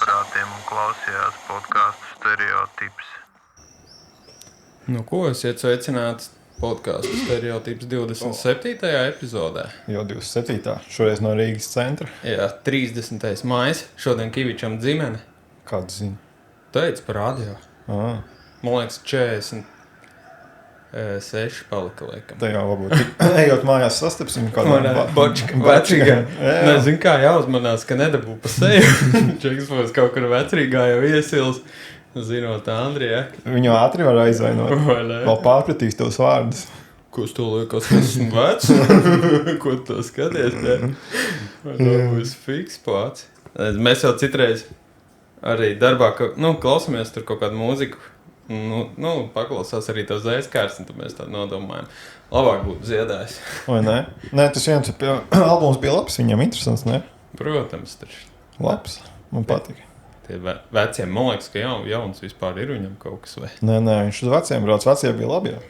aparātiem un klausījās podcastu Stereotips. Nu, ko esiet sveicināts podcastu Stereotips 27. epizodē? Jau 27. Šoreiz no Rīgas centra. Jā, 30. maijs. Šodien Kivičam dzimene. Kādu zini? Teica par radio. Ah, Man liekas, 46 palika, laikam. tā jau varbūt. Ejot mājās sastapsim kādā Bočka vecrīgā. Nezinu, kā jāuzmanās, ka nedabū pa seju. Čeks būs kaut kur vecrīgā jau iesils. Zinot Andrija. Viņu ātri var aizvainot. Vai ne? Vēl pārpratīs tos vārdus. Ko tu liekas, ka esmu vecs? Ko tu skaties? Vai tā būs fiks pats? Mēs jau citreiz arī darbā, klausamies tur kaut kādu mūziku. Paklausās arī to zēskārs, un tad mēs tā nodomājam. Labāk būtu dziedājis. Vai ne? Nē, tas viens albums bija labs, viņam interesants, ne? Protams, taču. Labs, man patika. Tie veciem, man liekas, ka jauns vispār ir viņam kaut kas vai. Nē, viņš uz veciem brauc, vecie bija labi jau.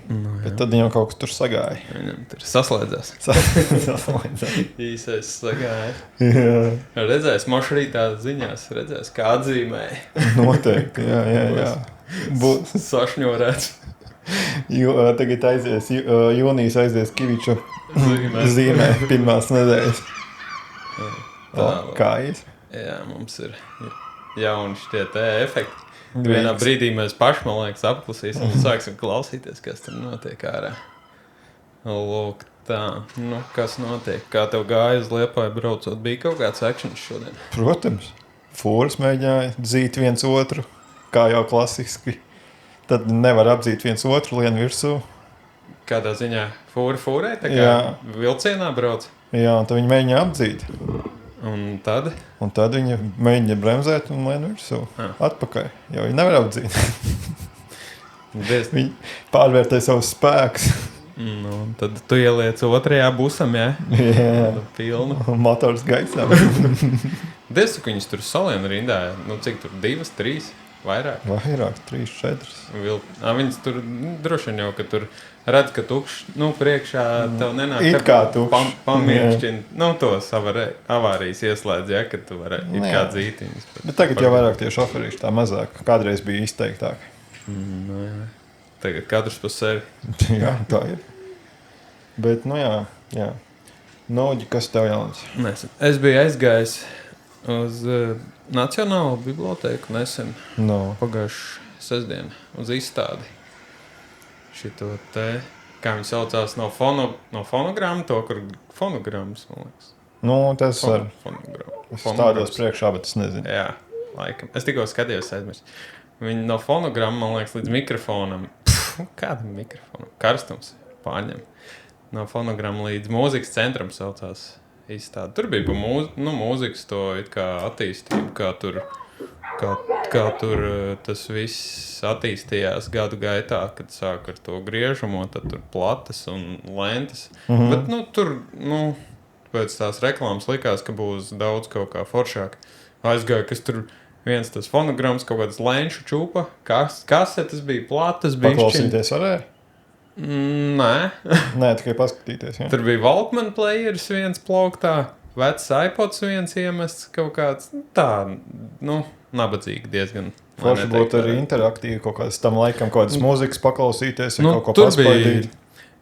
Bet tad viņam kaut kas tur sagāja. Viņam tur saslēdzās. Saslēdzās. Īsais sagāja. Jā, Redzēs, mošrītā ziņās, kā atzīmēja. noteikti, jā. Būs. Sašņorēts. Tagad aizies, jūnijas aizies Kiviča Zīmē. zīmē pirmās nedēļas. Kā ies? Jā, mums ir jauni šitie te efekti. Vienā brīdī mēs paši, man liekas, apklusīsim un sāksim klausīties, kas tur notiek ārā. Lūk, tā. Kas notiek? Kā tev gāja uz Liepāju braucot? Bija kaut kāds akšņš šodien? Protams. Fūras mēģināja dzīt viens otru, kā jau klasiski. Tad nevar apdzīt viens otru lien virsū. Kādā ziņā? Fūrē? Tā kā Jā. vilcienā brauc? Jā, un tad viņi mēģināja apdzīt. Un tad? Un tad viņi mēģināja bremzēt un lien virsū. Atpakaļ. Jo viņi nevar apdzīt. Viņi pārvērtēja savus spēkus. Tad tu ieliec otrajā busam, jā? Jā. Pilnu. Un motors gaisā. Diez, ka viņas tur salien rindā, cik tur 2, 3, vairāk? Vairāk, 3, 4. Viņas tur droši vien jau, ka tur redz, ka tukšs, priekšā tev nenāk. It kā tukšs. Pamiršķina, tos avārijas ieslēdz, ja, ka tu vari it kā dzītiņas. Bet tagad jau vairāk tie šoferīši tā mazāk. Kādreiz bija izteiktāk. Jā. Tagad katrs pa sevi. Jā, tā ir. Bet, jā. Noģi, kas tev jauns? Es biju aizgājis uz Nacionālo bibliotēku nesen. Pagājušu sestdienu uz izstādi. Šito te, kā viņi saucās, no fonogramma, to, kur fonogrammas, man liekas. Tas ar... Es stādos priekšā, bet es nezinu. Jā, laikam. Es tikko skatījos aizmirst. Viņi no fonogramma, man liekas, līdz mikrofonam. Kādam mikrofonam? Karstums pārņem. No fonogramma līdz mūzikas centram saucās izstādi. Tur bija pa mūzikas to it kā attīstību, kā tur tas viss attīstījās gadu gaitā, kad sāk ar to griežamo, tad tur plates un lentes. Bet, tur, pēc tās reklāmas likās, ka būs daudz kaut kā foršāk. Aizgāja, kas tur viens tas fonograms, kaut kādas lenšu čūpa, kasetes bija, plates bija. Paklausīties varēja? Nē, tikai paskatīties. Jā. Tur bija Walkman players viens plauktā, vecs iPods viens iemests, kaut kāds nabadzīgi diezgan. Forši būtu arī interaktīvi kaut kādas tam laikam, kaut kādas mūzikas paklausīties, ja kaut ko tur paspaidīt.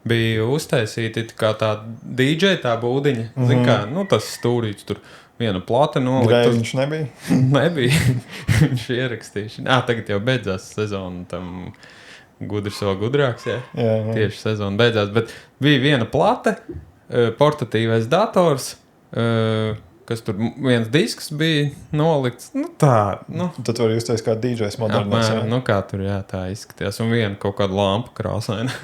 Bija uztaisīti kā tā DJ tā būdiņa. Zin kā, tas stūrīts tur viena plata nolikt. Grēviņš nebija? Nebija. Viņš ierakstīši. Tagad jau beidzās sezona tam gudrs vēl gudrāks, jā. Tieši sezona beidzās. Bet bija viena plata, portatīvais dators, kas tur viens disks bija nolikts. Tad var justies kā DJs modernās. Kā tur, jā, tā izskatījās. Un viena kaut kāda lampa krāsaina.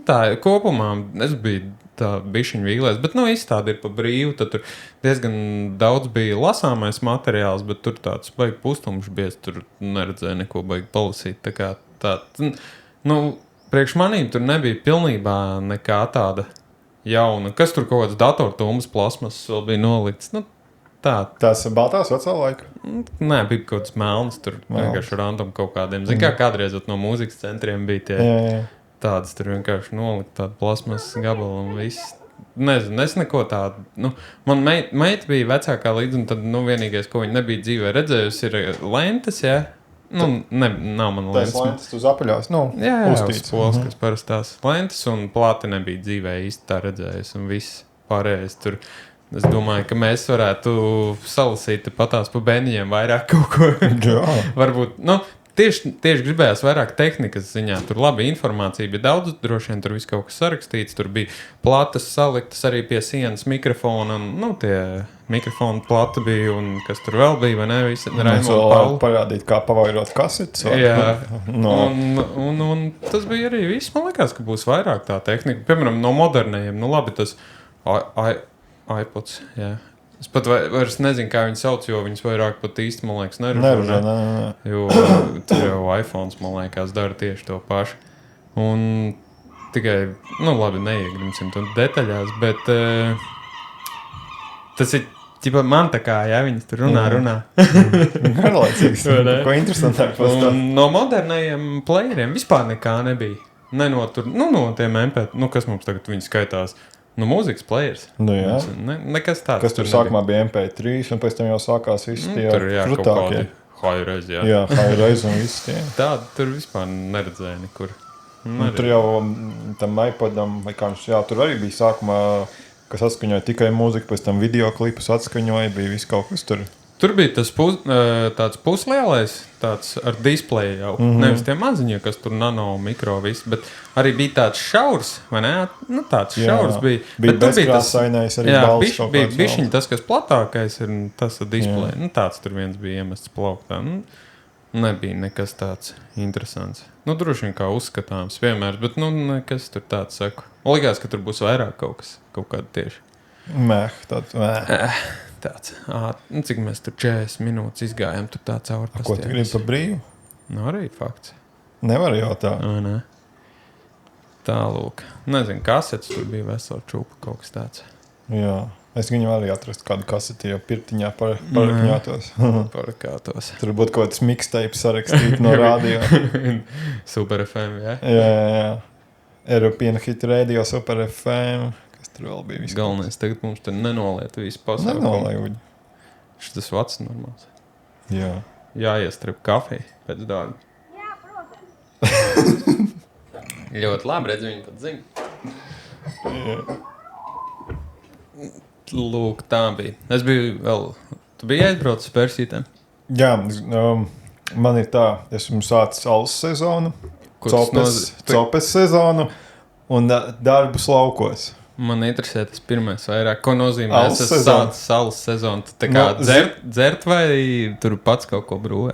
Tā, kopumā es biju tā bišķiņu vīlēs, bet izstādi ir pa brīvu, tad tur diezgan daudz bija lasāmais materiāls, bet tur tāds baigi pustumšs bies, tur neredzēja neko baigi palasīt. Tā kā priekš manīm tur nebija pilnībā nekā tāda jauna. Kas tur kaut kāds datortumbas plasmas vēl bija nolikts? Tās baltās vecā laika? Nē, bija kaut kāds melns, tur vienkārši random kaut kādiem. Zin kā kādreiz no mūzikas centriem bija tie... Jā. Tādas tur vienkārši nolikt tādu plasmas gabalu un viss. nezinu, es neko tādu. Nu, man meita bija vecākā līdz, un tad vienīgais, ko viņa nebija dzīvē redzējusi, ir lentes, jā. Nav man lentes. Tās lentes uz apaļās, jā, uz polskas parastās lentes, un plāti nebija dzīvē īsti tā redzējusi, un viss pārējais tur. Es domāju, ka mēs varētu salasīt patās pa bēniņiem vairāk kaut ko. Jā. Varbūt, tieši gribējās vairāk tehnikas ziņā. Tur labi informācija bija daudz, droši vien tur viss kaut kas sarakstīts. Tur bija platas saliktas arī pie sienas mikrofona. Un, tie mikrofona plata bija un kas tur vēl bija, vai ne? Visi Raimonda Paula. Parādīt, kā pavairot kasetes. Jā. Un tas bija arī viss. Man liekas, ka būs vairāk tā tehnika. Piemēram, no modernajiem. Labi, tas iPods, jā. Es pat vairs nezinu, kā viņi sauc, jo viņas vairāk pat īsti, man liekas, neražo. Jo tur jau iPhones, man liekas, dara tieši to pašu. Un tikai, labi, neiegrimsim tur detaļās, bet tas ir, ķipa, man tā kā, jā, viņas tur runā. Garlaicīgs, ko interesantāk pastāv. No modernajiem playeriem vispār nekā nebija. No tiem MP, kas mums tagad viņi skaitās. Mūzikas players. Jā. Nekas tāds. Kas tur sākumā bija MP3, un pēc tam jau sākās viss tie krutākie. Hi-Rez, jā. Jā, Hi-Rez un viss tie. Tādu tur vispār neredzēja nekur. Tur jau tam iPodam, vai kā viņš, tur arī bija sākumā, kas atskaņoja tikai mūziku, pēc tam videoklipus atskaņoja, bija viss kaut kas tur. Tur bija tas tāds puslielais, tāds ar displeju jau. Nevis tie maziņie, kas tur nano, mikro, viss, bet arī bija tāds šaurs, vai ne? Tāds šaurs bija. Bija bezkrāsainais arī balss kaut kāds. Bišķiņ tas, kas platākais ir, tas ar displeju. Tāds tur viens bija iemests plauktā. Nebija nekas tāds interesants. Droši vien kā uzskatāms vienmēr, bet nekas tur tāds saku. Likās, ka tur būs vairāk kaut kāda tieši. Tāds. Cik mēs tur 40 minūtes izgājām, tur tā cauri pastiegas. Ko tu gribi pa brīvu? Arī fakts. Nevar jau tā. Nē. Tālūk. Nezinu, kasetes tur bija vesela čūpa, kaut kas tāds. Jā. Es viņu arī atrastu kādu kaseti jau pirtiņā parakņātos. Parakātos. Tur būtu kaut kāds mixtape sarakstīt no radio. Super FM, jā? Jā. European Hit Radio, Super FM. Tur vēl bija viss. Galvenais, tagad mums te nenoliet visu pasaukumu. Nenolaiuģi. Šis vats normāls. Jā. Jāiestrip kafiju pēc darba. Jā, protams. Ļoti labi redz, viņi pat zina. Jā. Lūk, tā bija. Es biju vēl... Tu biji aizbraucis Persītēm? Jā, man ir tā. Esmu sācis alus sezonu, copes sezonu un darbus laukos. Man interesē tas pirmais vairāk. Ko nozīmē? Es esmu sācis salas sezonu. Tu tā kā dzert vai tur pats kaut ko brūvē?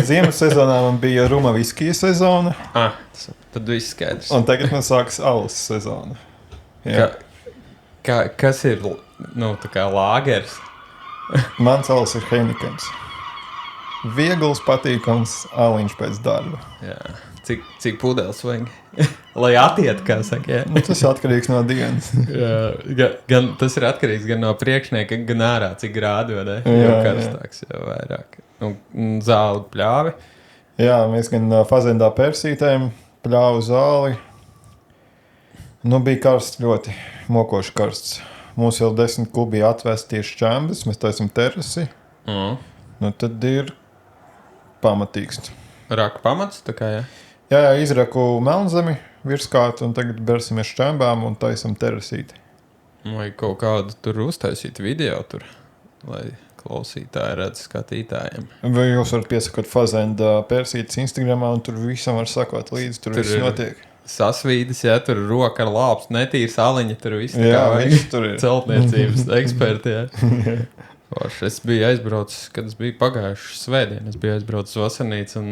Ziemas sezonā man bija ruma viskija sezona. Tad viss skaidrs. Un tagad man sākas alus sezona. Kas ir, tā kā lāgers? Mans alus ir Heinikens. Viegls, patīkams aliņš pēc darba. Jā. Cik pudeles vajag? Lai atiet, kā saka, jā. Tas ir atkarīgs no dienas. Tas ir atkarīgs gan no priekšnieka, gan ārā, cik grādi, vai ne? Jā, karstāks, jau vairāk. Zāli pļāvi? Jā, mēs gan fazendā Persītēm pļāvu zāli. Bija karsts, ļoti mokoši karsts. Mums jau 10 kubi atvest tieši čembas, mēs taisam terasi. Tad ir pamatīgs. Raka pamats, tā kā, jā? Jā, izraku melnzemi virskāt un tagad bersimies čembām un taisam terasīti. Vai kaut kādu tur uztaisīt video tur, lai klausītāji redz skatītājiem? Vai jūs varat piesakot Fazenda Persītes Instagramā un tur visam var sakot līdzi, tur viss notiek. Sasvīdis, jā, tur roka ar lāpst, netīra saliņa, tur viss tā kā viss tur ir. Celtniecības eksperti, jā. Es biju aizbraucis, kad es biju pagājuši svētdien, es biju aizbraucis vasarnīcu un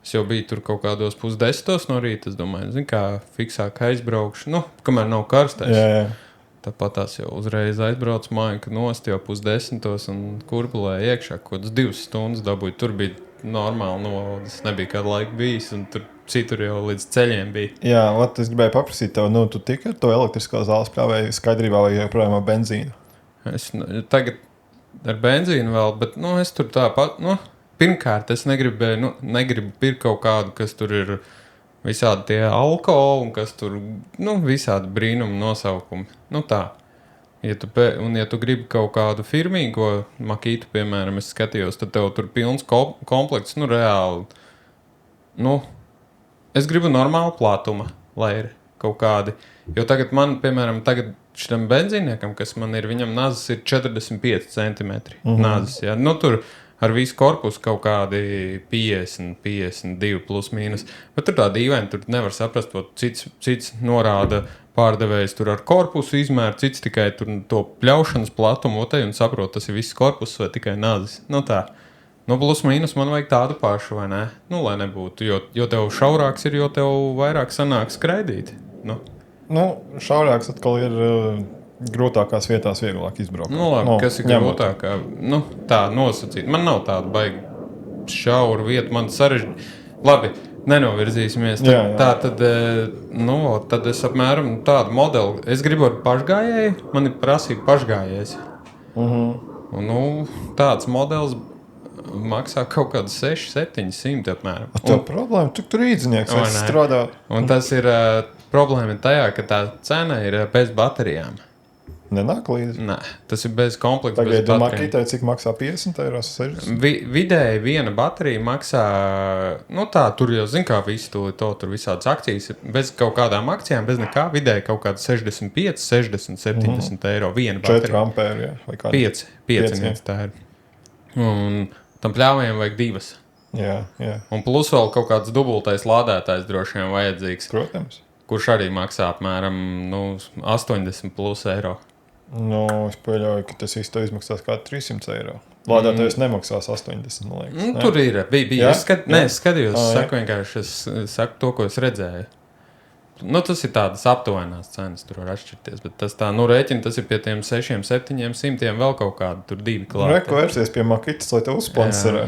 es jau biju tur kaut kādos 9:30 no rīta, es domāju, kā fiksāk aizbraukšu, kamēr nav karstais. Jā. Tāpat tās jau uzreiz aizbraucu māju, kad nost jau 9:30 un kurbulēja iekšā, kaut kādas 2 stundas dabūju. Tur bija normāli novaldes, nebija kādu laiku bijis, un tur citur jau līdz ceļiem bija. Jā, es gribēju paprasīt tev, tu tik ar to elektriskā zāles pļāvēju skaidrībā vai joprojām ar benzīnu? Es tagad ar benzīnu vēl, bet, es tur tāpat, pirmkārt, es negribu pirkt kaut kādu, kas tur ir visādi tie alkoholi un kas tur, nu, visādi brīnumi nosaukumi. Nu tā. Ja tu gribi kaut kādu firmīgo makītu, piemēram, es skatījos, tad tev tur pilns komplekts, nu, reāli. Nu, es gribu normālu plātuma, lai ir kaut kādi. Jo tagad man, piemēram, šitam benzīniekam, kas man ir, viņam nazas ir 45 centimetri. Nazas, jā. Nu, tur ar visu korpusu kaut kādi 50, 52 plus mīnus. Bet tur tā dīvaini, tur nevar saprast, cits norāda pārdevējs tur ar korpusu izmēru, cits tikai tur to pļaušanas platumu un saprot, tas ir viss korpus vai tikai nazas. Nu tā. Nu, plus mīnus man vajag tādu pašu, vai ne? Nu, lai nebūtu, jo tev šaurāks ir, jo tev vairāk sanāk skraidīt. Nu, šaurāks atkal ir grūtākās vietās vieglāk izbraukt. Nu, labi, kas ir grūtākā? Nu, tā nosacīt. Man nav tāda baigi šaura vieta, man sarežģīt. Labi, nenovirzīsimies. Tad es apmēram tādu modeli. Es gribu ar pašgājēju, man ir prasība pašgājējs. Un, tāds modelis maksā kaut kādu 600-700 apmēram. Tev problēma, tu tur īdzinieks strādā. Un tas ir problēma tajā, ka tā cena ir bez baterijām. Nenāk līdzi? Nē, tas ir bez komplekta, bez baterijām. baterijām. Cik maksā 50 eiro, 60? Vidēji viena baterija maksā, nu tā, tur jau zin kā visu tur visādas akcijas, bez kaut kādām akcijām, bez nekā, vidēji kaut kāda 65, 60, 70 eiro viena baterija. 4 ampēri, jā? Vai kādi? 5 tā ir. Un tam pļāvajiem vajag 2. Jā. Un plus vēl kaut kāds dubultais lādētājs droši vien vajadzīgs. Protams. Kurš arī maksā apmēram 80 plus eiro. Es pieļauju, ka tas īsti izmaksās kā 300 eiro. Lādētājs nemaksās 80, man liekas. Tur ir. Bija. Es skatījos, vienkārši es saku to, ko es redzēju. Tas ir tādas aptuvenās cenas, tur var atšķirties, bet tas tā, rēķina, tas ir pie tiem 600-700 vēl kaut kādu, tur 2 klāti. Reku vērsies pie Makitas, lai tev uzsponsorē.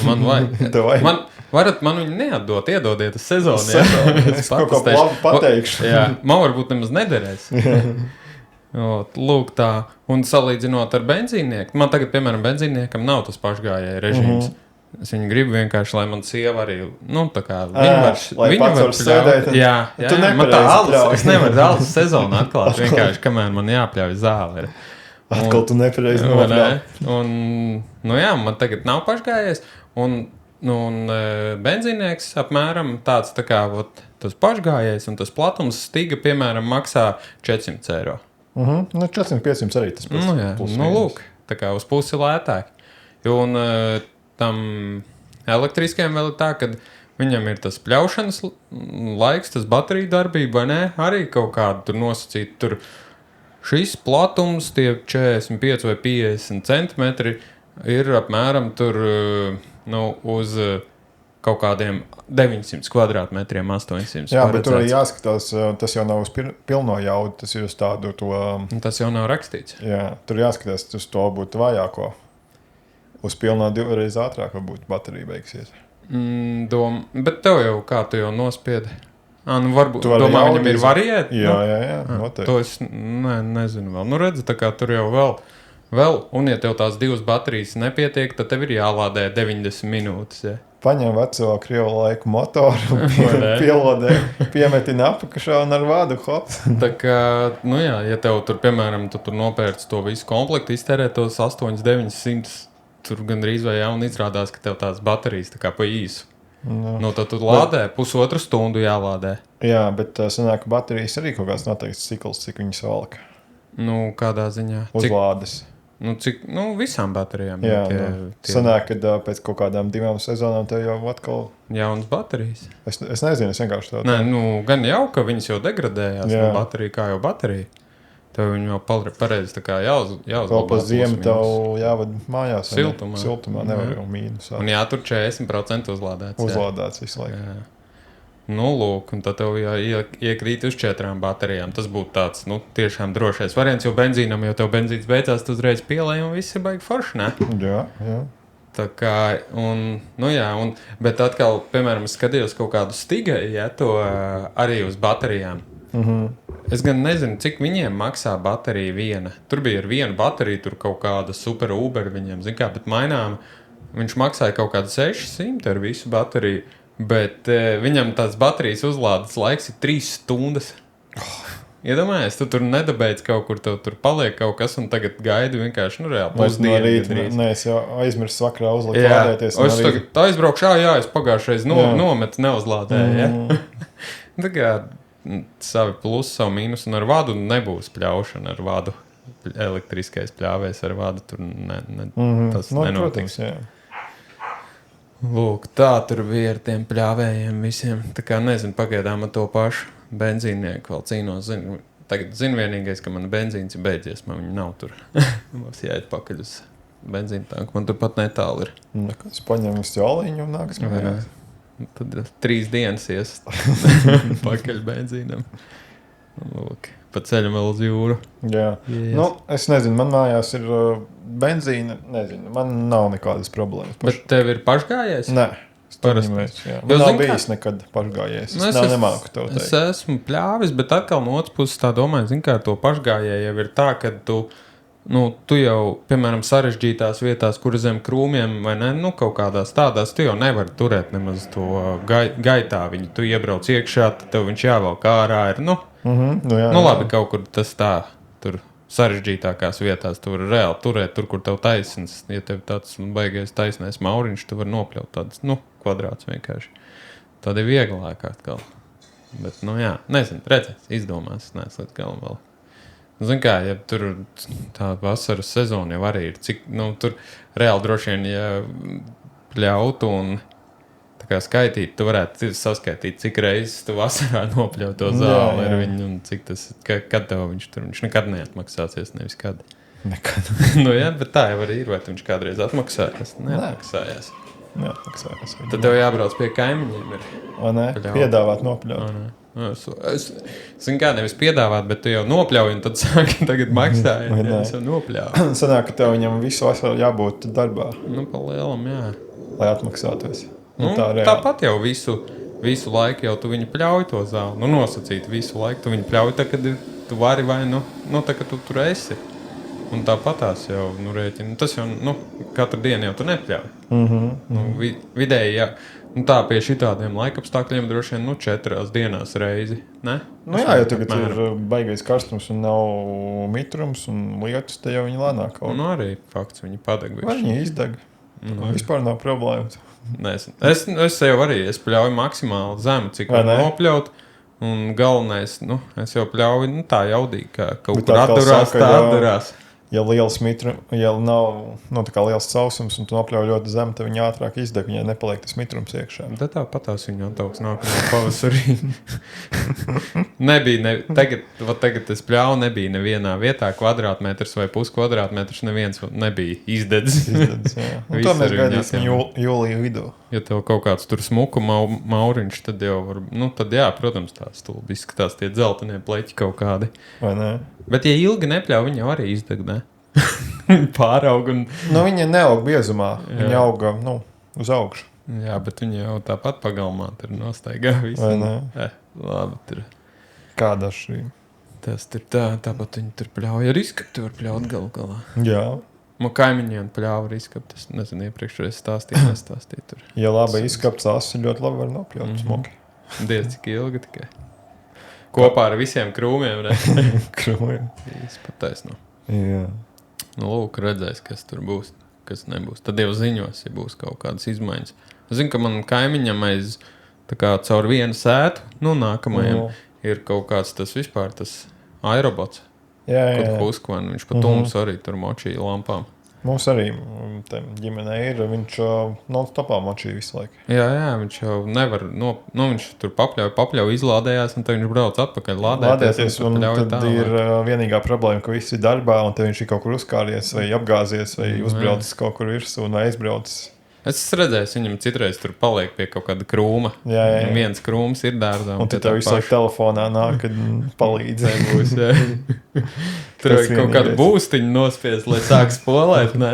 Man vajag. Man viņu neatdot, iedodiet uz sezonu. Es kaut ko labi pateikšu. Jā, man varbūt nemaz nederēs. Lūk tā, un salīdzinot ar benzīnieku, man tagad, piemēram, benzīniekam nav tas pašgājēja režīms. Es viņu gribu vienkārši, lai man sieva arī, tā kā viņa var sēdēt. Jā, man tā alus, es nevaru alus sezonu atklāt, vienkārši, kamēr man jāpļauj zāle ir. Atkal tu nepareizi nopļauj. Man tagad nav pašgājies, un benzīnieks apmēram tāds tā kā, tas pašgājies, un tas platums stiga, piemēram, maksā 400 eiro. 400-500 arī tas pats. Lūk, tā kā uz pusi lētāk. Un tam elektriskajam vēl ir tā, ka viņam ir tas pļaušanas laiks, tas bateriju darbība, vai ne? Arī kaut kādu tur nosacīt. Tur šis platums, tie 45 vai 50 centimetri, ir apmēram tur uz kaut kādiem 900 kvadrātmetriem, 800. Jā, bet tur arī jāskatās, tas jau nav uz pilno jaudu, tas ir uz tādu to... Tas jau nav rakstīts. Jā, tur jāskatās, uz to būtu vajāko. Uz pilnā 2 reizes ātrāk varbūt baterija beigsies. Bet tev jau kā tu jau nospiedi? Varbūt, domā, viņam ir variēti? Jā, noteikti. To es nezinu vēl. Redzi, tā kā tur jau vēl, un ja tev tās 2 baterijas nepietiek, tad tev ir jālādē 90 minūtes. Ja? Paņem veco krievu laiku motoru, pielodē, piemetina apakašā un ar vādu hops. Tā kā, ja tev tur, piemēram, tu tur nopērci to visu komplektu, iztērē tos 800-900, tur gandrīz vai un izrādās, ka tev tās baterijas tā kā pa īsu. Tad tu lādē, pusotru stundu jālādē. Jā, bet sanāk, ka baterijas arī kaut kāds noteikts cikls, cik viņas valka. Kādā ziņā? Uzlādes. Visām baterijām. Jā, sanāk, ka pēc kaut kādām 2 sezonām tev jau atkal... Jaunas baterijas. Es nezinu, es vienkārši tādu. Nē, gan jau, ka viņas jau degradējās no baterija, kā jau baterija. Tev viņu jau pareizi tā kā jāuzglabā. Vēl pa ziemu tev jāvad mājās. Siltumā nevar jau mīnus. Un jātur 40% uzlādēts. Uzlādēts visu laiku. Jā. Lūk, un tad tev iekrīt uz 4 baterijām. Tas būtu tāds, tiešām drošais variants, jo benzīnam, jo tev benzīns beidzās, tu uzreiz pielēji un viss ir baigi forši, ne? Jā. Tā kā, bet atkal, piemēram, es skatījos kaut kādu stigai, to arī uz baterijām. Es gan nezinu, cik viņiem maksā baterija viena. Tur bija ar vienu bateriju, tur kaut kāda super Uber viņiem, bet mainām, viņš maksāja kaut kādu 600 ar visu bateriju. Bet viņam tās baterijas uzlādes laiks ir 3 stundas. Iedomājies, tu tur nedabēdz kaut kur, tur paliek kaut kas, un tagad gaidi vienkārši, reāli pusdienu. Nē, es jau aizmirsu vakarā uzlikt lādēties. Es tagad aizbraukšu, es pagājušreiz nometu, neuzlādēju, Tā kā savi plusi, savu mīnus, un ar vadu nebūs pļaušana ar vadu. Elektriskais pļāvējs ar vadu, tur tas nenotiks. Protams, jā. Lūk, tā tur bija ar tiem pļāvējiem visiem. Tā kā nezinu, pagaidām ar to pašu. Benzīnieku vēl cīnos. Tagad zinu vienīgais, ka man benzīns ir beidzies. Man viņa nav tur. Mums jāiet pakaļ uz benzīna tanku. Man tur pat netālu ir. Es paņemu uz ķoliņu un nāks mājās. Tad 3 dienas ies pakaļ benzīnam. Lūk, pa ceļam vēl uz jūru. Jā. Nu, es nezinu, man mājās ir benzīna. Nezinu, man nav nekādas problēmas. Bet tev ir pašgājējis? Nē. Man nav bijis nekad pašgājējis. Es nemāku to teikt. Es esmu pļāvis, bet atkal no otras puses tā domāju, zin kā to pašgājēju jau ir tā, ka tu jau, piemēram, sarežģītās vietās, kur zem krūmiem vai ne, kaut kādās tādās, tu jau nevari turēt nemaz to gaitā viņu. Tu iebrauc iekšā, tad tev viņš jāvelk ārā ir, labi, kaut kur tas tā, tur sarežģītākās vietās tu vari reāli turēt, tur, kur tev taisns. Ja tev tāds baigais taisnais mauriņš, tu vari nopļaut tāds, kvadrāts vienkārši. Tad ir vieglāk atkal. Bet, nezinu, redzēs, izdomās, es neesmu līdz galam vēl. Zin kā, ja tur tā vasaras sezona jau arī ir, cik, tur reāli droši vien, ja pļautu un tā kā skaitīt, tu varētu saskaitīt, cik reizes tu vasarā nopļauj to zāli ar viņu un cik tas, kad tev viņš nekad neatmaksāsies, nevis kad. Nekad. Bet tā jau arī ir, vai viņš kādreiz atmaksājās? Neatmaksājās. Neatmaksājās. Tad tev jābrauc pie kaimiņiem ir. O, nē, piedāvāt nopļaut. Es zinu kā, nevis piedāvāt, bet tu jau nopļauj un tad sāki tagad maksāt, es jau nopļauju. Sanāk, ka tev viņam visu vasaru jābūt darbā. Pa lielam, jā. Lai atmaksātos. Tāpat jau visu laiku jau tu viņu pļauj to zāli. Nosacīt visu laiku tu viņu pļauj, tā, kad tu vari vai, tā, ka tu tur esi. Un tāpatās jau, rēķini. Tas jau, katru dienu jau tu nepļauj. Vidēji, jā. Tā pie šitādiem laikapstākļiem droši vien, 4 dienās reizi, ne? Jā, jo tagad ir baigais karstums un nav mitrums un lietus, te jau viņi lēnāk kaut. Arī fakts, viņi padeg. Vai viņi izdeg? Vispār nav problēmas. Es jau arī, es pļauju maksimāli zemu, cik var nopļaut. Un galvenais, es jau pļauju tā jaudīgi, ka kaut kur atdurās. Ja liels mitrums, ja nav tā kā liels sausums un tu nopļauj ļoti zemu, tad viņi ātrāk izdeg, viņai nepaliek tas mitrums iekšā. Bet tāpatās viņa ataugs nākamajā pavasarī. Tagad es pļauju, nebija nevienā vietā kvadrātmetrs vai puskvadrātmetrs, neviens nebija izdedzis. Un to mēs gaidīsim jūlija vidū. Ja tev kaut kāds tur smuku mauriņš, tad jau var, tad jā, protams, tā stulbi izskatās tie dzeltenie pleķi kaut kādi. Vai ne? Bet, ja ilgi nepļauj, viņi jau arī izdeg, ne? Pāraug un... Viņa neaug biezumā, viņa auga, uz augšu. Jā, bet viņa jau tāpat pagalmā tur nostaigā visu. Vai ne? Labi, tur. Kāda šī? Tas tur tāpat viņi tur pļauj. Ar izskapti var pļaut galā. Jā. Man kaimiņiem pļauj ar izskapti. Es nezinu, iepriekšreiz nestāstīju tur. Ja labi izskapts asi, ļoti labi var nopļaut smuki. Diez cik ilgi tikai. Kopā ar visiem krūmiem, ne? Krūmiem. Izpataisno. Jā. Lūk, redzēs, kas tur būs, kas nebūs. Tad jau ziņos, ja būs kaut kādas izmaiņas. Es zinu, ka man kaimiņam caur vienu sētu, nākamajam ir kaut kāds tas vispār, tas aerobots. Jā. Puskvan, viņš pat tums arī tur močīja lampām. Mums arī ģimenē ir, viņš non-stopā močīja visu laiku. Jā, viņš jau nevar, viņš tur papļauj, izlādējās, un tad viņš brauc atpakaļ lādēties. Un tad ir vienīgā problēma, ka viss ir darbā, un tad viņš ir kaut kur uzkāries, vai apgāzies, vai uzbraucis kaut kur virsū, un aizbraucis. Es redzēju, viņam citreiz tur paliek pie kaut kāda krūma. Jā. Viens krūms ir dārzā. Un tad tev visu laiku telefonā nāk, kad palīdz. Būs, jā. Tur vajag kaut kādu būstiņu nospiest, lai sāk spolēt, ne?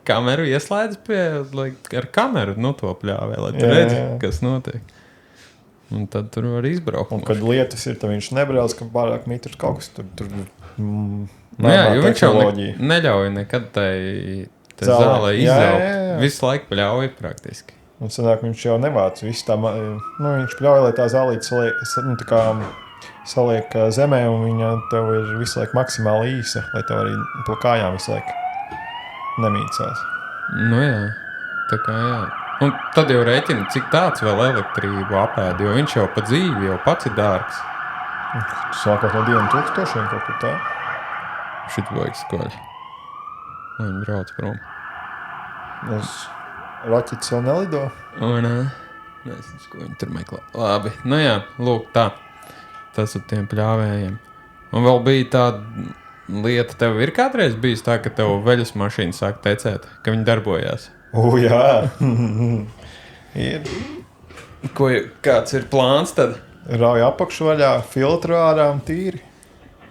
Kameru ieslēdz ar kameru, to pļāvē, lai tu redzi, kas notiek. Un tad tur var izbraukt. Un kad lietas ir, tad viņš nebrauc, ka pārāk mitrs kaut kas tur jā, jo viņš jau neļauj nekad tai zālē izaugt. Visu laiku pļauj praktiski. Un sanāk, viņš jau nevāc visu tā, viņš pļauj, lai tā zālīte saliek zemē, un viņa tev ir visu laiku maksimāli īsa, lai tev arī to kājām visu laiku nemīcās. Nu jā, tā kā jā. Un tad jau rēķina, cik tāds vēl elektrību apēd, jo viņš jau pa dzīvi jau pats ir dārgs. Sākot no 2000 kaut kur tā. Šit vajag skoļi. Lai viņi brauc prom. Raķetes vēl nelido? O, nē. Nezinu, ko viņi tur meklē. Labi, nu jā, lūk tā. Tas ar tiem pļāvējiem. Un vēl bija tāda lieta, tev ir kādreiz bijis tā, ka tev veļas mašīna sāk tecēt, ka viņi darbojās? Jā. Ir. Kāds ir plāns tad? Rauj apakšu vaļā, filtru ārā un tīri.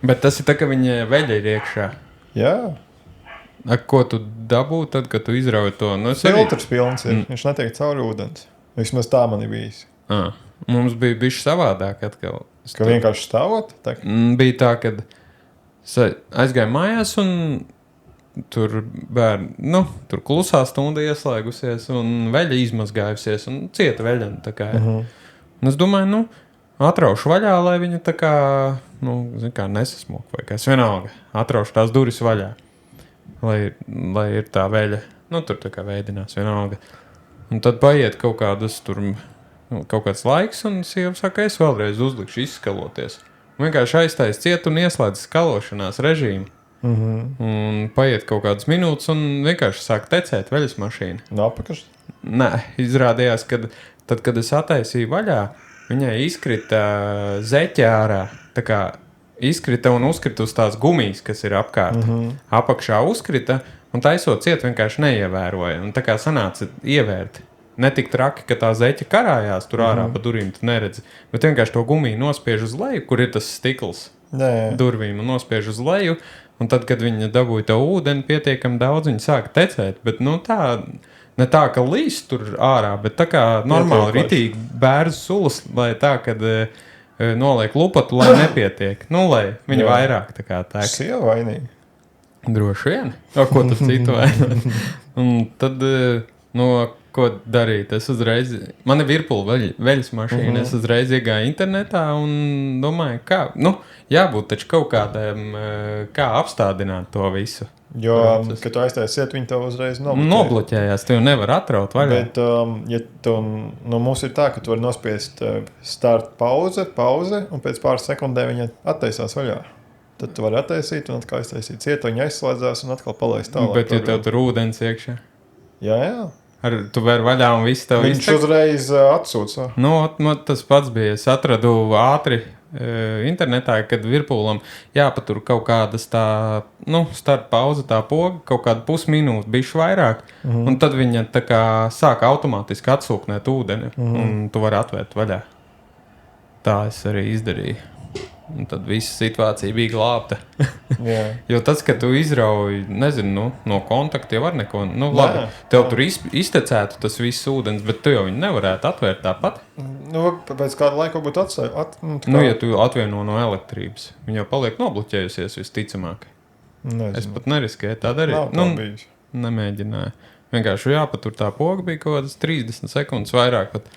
Bet tas ir tā, ka viņa veļa ir iekšā. Jā. Ko tu dabū tad, kad tu izrauj to? Nu, Filtrs pilns ir. Viņš netiek cauri ūdens. Vismaz tā man ir bijis. Mums bija bišķi savādāk atkal. Ka vienkārši stāvot? Bija tā, kad aizgāju mājās un tur bērni, tur klusā stunda ieslēgusies un veļa izmazgājusies un cieta veļa. Tā kā, un es domāju, atraušu vaļā, lai viņa tā kā, nesasmok vai kas vienalga. Atraušu tās duris vaļā, lai ir tā veļa, tur tā kā veidinās vienalga. Un tad paiet kaut kāds laiks un sieva saka, es vēlreiz uzlikšu izskaloties. Vienkārši aiztais ciet un ieslēdz skalošanās režīmu. Un paiet kaut kādas minūtes un vienkārši sāk tecēt veļas mašīna. No apakaš? Nē, izrādījās, ka tad, kad es attaisīju vaļā, viņai izkrita zeķe ārā. Tā kā izkrita un uzkrita uz tās gumijas, kas ir apkārt. Apakšā uzkrita un taisot ciet vienkārši neievēroja. Un tā kā sanāca ievērt. Netik traki, ka tā zeķe karājās tur ārā pa durvīm, tu neredzi. Bet vienkārši to gumiju nospiež uz leju, kur ir tas stikls durvīm un nospiež uz leju. Un tad, kad viņa dabūja to ūdeni pietiekami daudz, viņa sāka tecēt. Bet tā, ne tā, ka līst tur ārā, bet tā kā normāli ritīgi bērzu sulas, lai tā, kad noliek lupatu, lai nepietiek. Lai viņa vairāk tā kā tēk. Sieva vainīgi. Droši vien. Ko tad citu vainot? Un tad, ko darīt? Es uzreiz, man ir Virpula veļas mašīna, es uzreiz iegāju internetā un domāju, kā, jābūt taču kaut kādiem, kā apstādināt to visu. Jo, kad tu aiztaisiet, viņi tev uzreiz nobloķējās, tu jau nevar atraut vaļā. Bet, ja tu, mums ir tā, ka tu vari nospiest start pauze, un pēc pāris sekundēm viņa attaisās vaļā. Tad tu vari attaisīt un atkal aiztaisīt ciet, viņa aizslēdzās un atkal palaist tālāk. Bet, ja tev tur ūdens iekšā? Jā. Tu vari vaļā un viss tev viņš uzreiz atsūca. Tas pats bija. Es atradu ātri internetā, kad Virpulam jāpatur kaut kādas tā, start pauze, tā poga, kaut kādu pusminūti, bišķi vairāk. Un tad viņa tā kā sāka automātiski atsūknēt ūdeni, un tu vari atvērt vaļā. Tā es arī izdarīju. Un tad visa situācija bija glābta. Jo tas, ka tu izrauj, nezinu, no kontakta jau var neko, labi, tev tur iztecētu tas viss ūdens, bet tu jau viņu nevarētu atvērt tāpat. Pēc kāda laika būtu atstāt. Ja tu atvieno no elektrības, viņa jau paliek nobloķējusies visticamāk. Nezinu. Es pat neriskēju tā darīt. Nemēģināju. Vienkārši jāpatur tā poga bija kaut kādas 30 sekundes vairāk pat.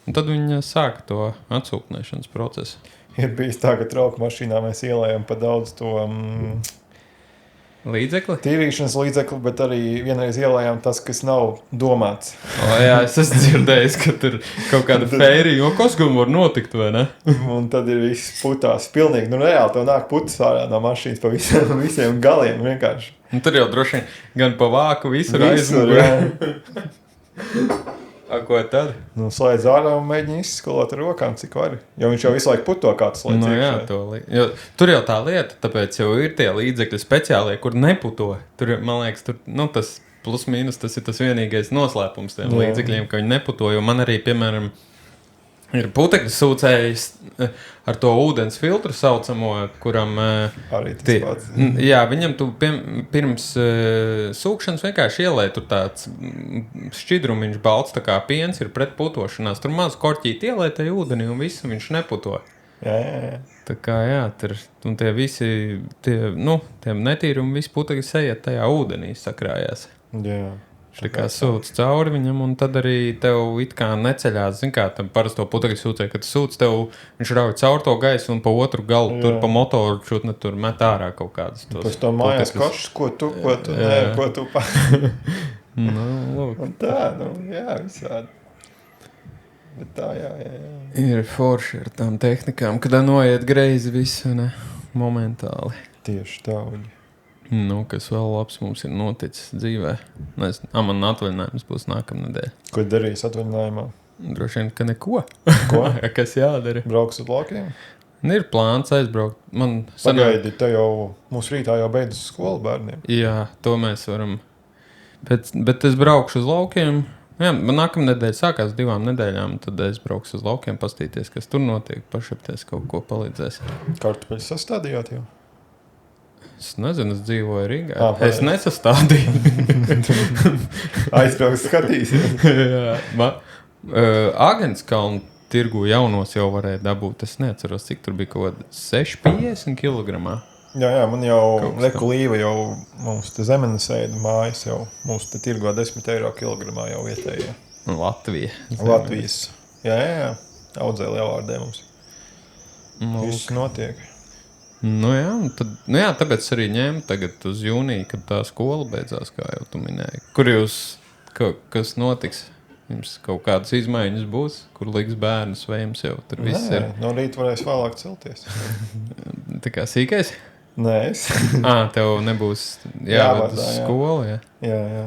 Un tad viņa sāka to atsūknēšanas procesu. Ir bijis tā, ka trauku mašīnā mēs ielējam pa daudz to līdzekli? Tīrīšanas līdzekli, bet arī vienreiz ielējām tas, kas nav domāts. Jā, es esmu dzirdējis, ka tur kaut kāda fērija, kas gan var notikt, vai ne? Un tad ir viss putās pilnīgi. Reāli tev nāk putas ārā no mašīnas pa visiem galiem vienkārši. Un tur jau droši vien gan pa vāku visur aizmugurē. Ko tad? Slēdz ārā un mēģina izskalot ar rokām, cik var. Jo viņš jau visu laiku puto kā tas slēdz iekšā. Tur jau tā lieta, tāpēc jau ir tie līdzekļi speciālie, kur neputo. Tur, man liekas, tas plus mīnus, tas ir tas vienīgais noslēpums tiem līdzekļiem, ka viņi neputo. Jo man arī, piemēram, ir putekļu sūcējs ar to ūdens filtru saucamo, kuram arī tas pats. Jā, viņam tu pirms sūkšanas vienkārši ielēja tur tāds šķidrumiņš balts, tā kā piens ir pret putošanās. Tur maz korķīt ielēja tajā ūdenī un visu viņš neputo. Jā. Tā kā tur un tie visi, tiem netīrumi visi putekļi sejiet tajā ūdenī sakrājās. Jā. Viņš tā kā sūc cauri viņam, un tad arī tev it kā neceļās, zin kā, tam parasto putekļu sūcēju, kad sūc tev, viņš rauj cauri to gaisu un pa otru galu, tur pa motoru šutne tur met ārā kaut kādas tos. Pēc to mājās košas, ko tu, nē, ko tu pa... Nu, lūk. Un tā, jā, visādi. Bet tā, jā. Ir forši ar tām tehnikām, kad noiet greizi visu, ne, momentāli. Tieši tā, uģi. Nu, kas vēl labs mums ir noticis dzīvē. Nezinu, man atvaļinājums būs nākamnedēļ. Ko darīs atvaļinājumā? Droši vien, ka neko. Ko? Kas jādara? Brauks uz laukiem? Ir plāns aizbraukt. Pagaidi, te jau, mūsu rītā jau beidzas skolu bērniem. Jā, to mēs varam. Bet es braukšu uz laukiem. Jā, man nākamnedēļ sākās 2 nedēļām, tad es braukšu uz laukiem, pastīties, kas tur notiek, pašapties kaut ko palīdzēs. Kartupeļus sastādījāt jau? Es nezinu, es dzīvoju Rīgā. Pareizi. Es nesastādīju. Aizbrauks skatīsies. Jā. Agenskalnu tirgu jaunos jau varēja dabūt. Es neatceros, cik tur bija kaut kāda 6,50 kilogramā. Jā, man jau Kaut kas Leku Līva jau mums te zemenes ēda mājas jau. Mums te tirgo 10 eiro kilogramā jau vietējie. Latvija. Latvijas. Jā. Audzē lielvārdē mums. Viss Nu, notiek. jā, tāpēc arī ņēmu tagad uz jūniju, kad tā skola beidzās, kā jau tu minēji. Kur jūs, kas notiks? Jums kaut kādas izmaiņas būs, kur liks bērnus, vai jums jau tur viss ir? No rīta varēs vēlāk celties. Tā kā sīkais? Nē, es. Tev nebūs jāved uz Jāvadā, jā. skolu, jā? Jā.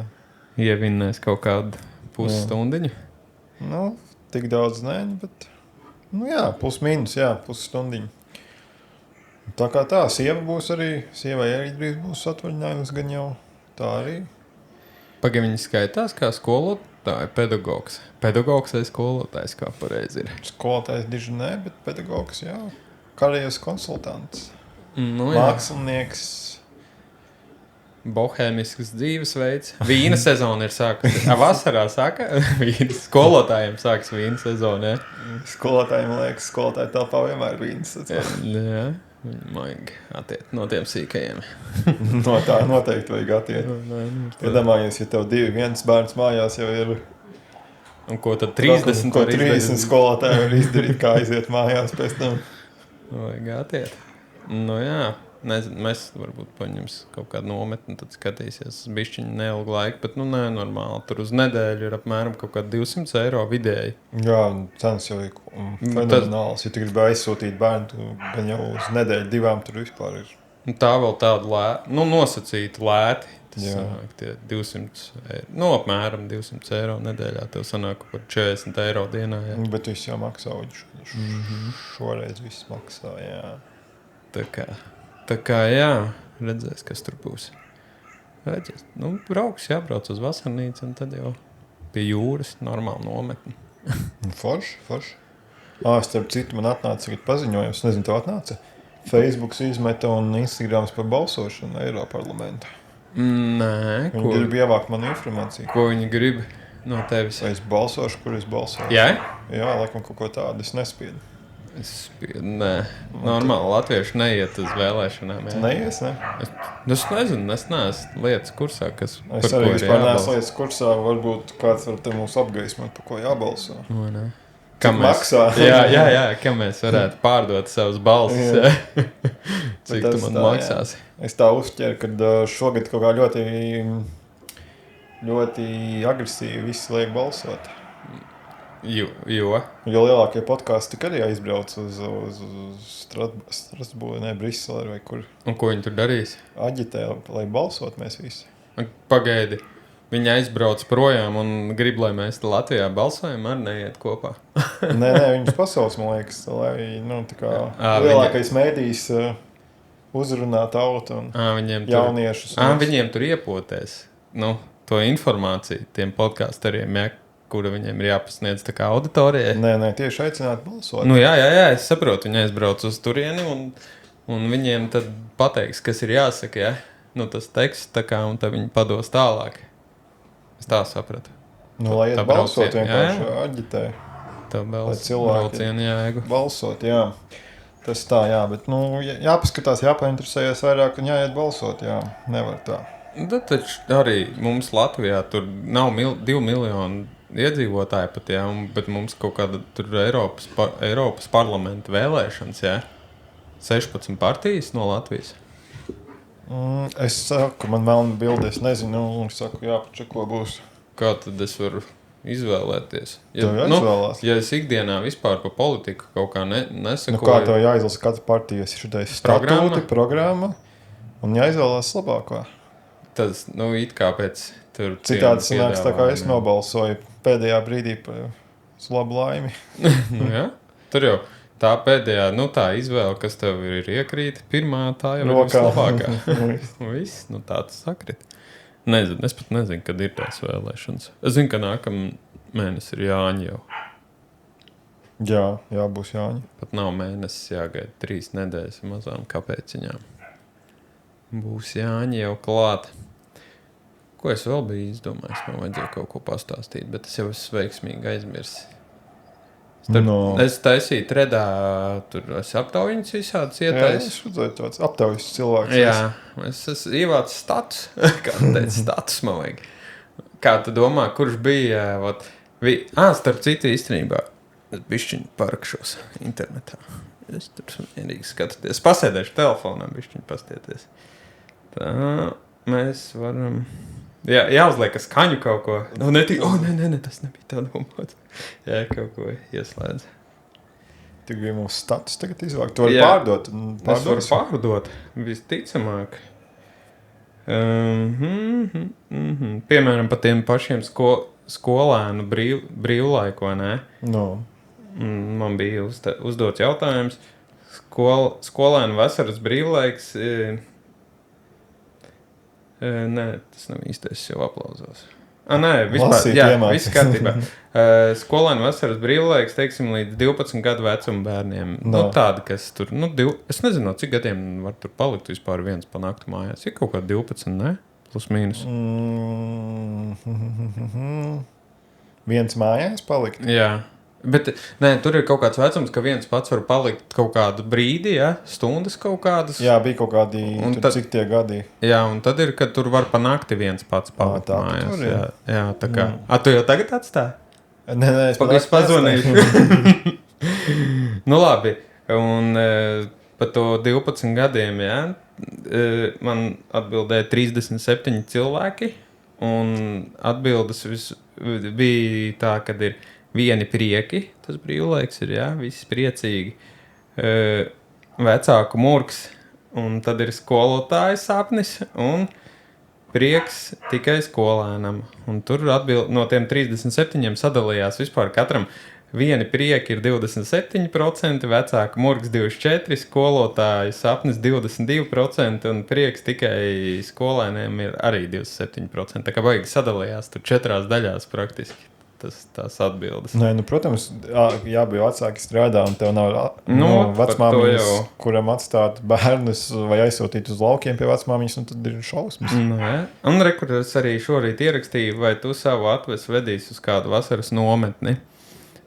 Ievinnēs kaut kādu pusstundiņu? Nu, tik daudz nē, bet, plus mīnus, pusstundiņu. Tā kā tā, sievai arī drīz būs atvaļinājums, gan jau tā arī. Pagaid, viņi skaitās kā skolotāji, pedagogs. Pedagogs vai skolotājs, kā pareizi ir? Skolotājs diži nē, bet pedagogs, jā. Karjeras konsultants. Nu, Mākslinieks. Bohēmisks dzīvesveids. Vīna sezona ir sākusies. Vasarā sāka skolotājiem sāks vīna sezona, jā? Skolotājiem liekas, skolotāji telpā vienmēr vīnas. Jā. Maigi atiet no tiem sīkajiem. No tā noteikti vajag atiet. Iedomājies, ja tev 2-1 bērns mājās jau ir... Un ko tad 30? Ko 30 skolotāji var izdarīt, kā aiziet mājās pēc tam? Vajag atiet. Nu jā, nezinu, mēs varbūt paņems kaut kādu nometni, tad skatīsies bišķiņu neilgu laiku, bet nē, normāli. Tur uz nedēļu ir apmēram kaut kādi 200 eiro vidēji. Jā, cenas jau ir fenomenāls. Ja tu gribi aizsūtīt bērnu, gan jau uz nedēļu 2 tur vispār ir. Tā vēl tāda nosacīta lēti. Tas sanāk tie 200 eiro. Apmēram 200 eiro nedēļā. Tev sanāk par 40 eiro dienā. Jā. Bet viss jau maksā. Šoreiz viss maksā, jā. Tā kā jā, redzēs, kas tur būs. Redzēs. Jābrauc uz vasarnīcu un tad jau pie jūras normāli nometni. Forši. Starp citu, man atnāca paziņojums, nezinu, tev atnāca. Facebooks izmeta un Instagrams par balsošanu Eiroparlamentā. Nē, Viņi grib ievākt manu informāciju. Ko viņi grib no tevis? Vai es balsošu, kur es balsošu? Jā? Jā, laikam kaut ko tādu es nespiedu. Nē, normāli latvieši neiet uz vēlēšanām. Jā. Neies, ne? Es nezinu, es neesmu lietas kursā, kas es arī vispār neesmu lietas kursā, varbūt kāds var te mūs apgaismot, par ko jābalso. Cik maksā? Jā, kam mēs varētu pārdot savus balsis. Cik tu man maksāsi? Es tā uzķeru, ka šogad kaut kā ļoti agresīvi visi liek balsot. Jo lielākie podkāsti arī aizbrauc uz Strasbūru, Briseli vai kur. Un ko viņi tur darīs? Aģitē, lai balsot mēs visi. Pagaidi, viņi aizbrauc projām un grib, lai mēs Latvijā balsojam, arī neiet kopā. Nē, viņus pasaules, man liekas, lai tā kā lielākais mēdījis uzrunā tautu un jauniešus. Viņiem tur iepotēs to informāciju tiem podkāstariem, kura viņiem ir jāpasniedz tā kā auditorijai. Nē, tieši aicināt balsot. Jā, es saprotu, viņi aizbrauc uz turieni un viņiem tad pateiks, kas ir jāsaka, ja? Tas teksts tā kā, un tad viņi pados tālāk. Es tā sapratu. Lai iet balsot vienkārši aģitē. Tā braucienu jēgu. Balsot, jā. Tas tā, jā, bet jāpaskatās, jāpainteresējas vairāk un jāiet balsot, jā. Nevar tā. Tad taču arī mums Latvijā tur nav 2 miljoni iedzīvotāji pat, jā, bet mums kaut kāda tur Eiropas parlamenta vēlēšanas, jā. 16 partijas no Latvijas. Es saku, man melna bilde, es nezinu, un es saku, jāpačeko būs. Kā tad es varu izvēlēties? Tev jāizvēlās. Ja es ikdienā vispār pa politiku kaut kā nesakoju... Nu kā tev jāizlasa katra partija? Es šitais statūti, programma, un jāizvēlās labāko. Tas, nu, it kā pēc tur... Citādi sanāks tā kā es nobalsoju pēdējā brīdī uz labu laimi. Nu, jā, tur jau tā pēdējā, nu tā izvēle, kas tev ir iekrīt, pirmā tā jau ir vislabākā. Viss, nu tā tas sakrit. Nezinu, es pat nezinu, kad ir tās vēlēšanas. Es zinu, ka nākamā mēnesis ir Jāņi jau. Jā, būs Jāņi. Pat nav mēnesis jāgaida 3 nedēļas mazām kāpēciņām. Būs Jāņi jau klāt. Ko es vēl biju izdomājis? Man vajadzēja kaut ko pastāstīt, bet es jau esmu veiksmīgi aizmirsis. Es taisīju tredā, tur es aptaujiņas visādas ietaisu. Jā, es redzēju tāds aptaujas cilvēks. Jā, es esmu ievācis status. Kā tu teici, status man vajag. Kā tu domā, kurš bija? Starp citu īstenībā. Es bišķiņu parakšos internetā. Es tur vienīgi skatoties. Pasēdēšu telefonā, bišķiņu pastieties. Tā, mēs varam... Jā, jāuzliek skaņu kaut ko. Nē, tas nebija tā domāts. Jā, kaut ko ieslēdz. Tu gribi mums status tagad izvākt. Tu vari pārdot. Es varu pārdot, visticamāk. Piemēram, pa tiem pašiem skolēnu brīvlaiku, vai ne? No. Man bija uzdots jautājums. Skolēnu vasaras brīvlaiks... Nē, tas nav īstais, es jau aplauzos. Nē, vispār, viss kārtībā. Skolēnu vasaras brīvlaiks, teiksim, līdz 12 gadu vecuma bērniem. No. Nu, tādi, kas tur, es nezinu, cik gadiem var tur palikt vispār viens pa naktu mājās. Ir kaut kā 12, ne? Plus mīnus. Viens mājās palikt? Jā. Bet, nē, tur ir kaut kāds vecums, ka viens pats var palikt kaut kādu brīdi, ja? Stundas kaut kādas. Jā, bija kaut kādi, cik tie gadi. Jā, un tad ir, kad tur var pa nakti viens pats palikt mājās. Jā, tā kā. Tu jau tagad atstāji? Nē, es pazvanīšu. Nu labi, un pa to 12 gadiem, jā, man atbildēja 37 cilvēki, un atbildes bija tā, kad ir vieni prieki, tas brīvlaiks ir, jā, visi priecīgi. Vecāku murgs, un tad ir skolotāja sapnis, un prieks tikai skolēnam. Un tur no tiem 37 sadalījās vispār katram. Vieni prieki ir 27%, vecāku murgs 24%, skolotāja sapnis 22%, un prieks tikai skolēniem ir arī 27%. Tā kā baigi sadalījās tur 4 daļās praktiski. Tās atbildes. Nē, protams, jābūt vecāki strādā, un tev nav vecmāmiņas, kuram atstāt bērnus vai aizsūtīt uz laukiem pie vecmāmiņas, un tad ir šausmas. Nē. Un kur es arī šorīt ierakstīju, vai tu savu atvesu vedīs uz kādu vasaras nometni.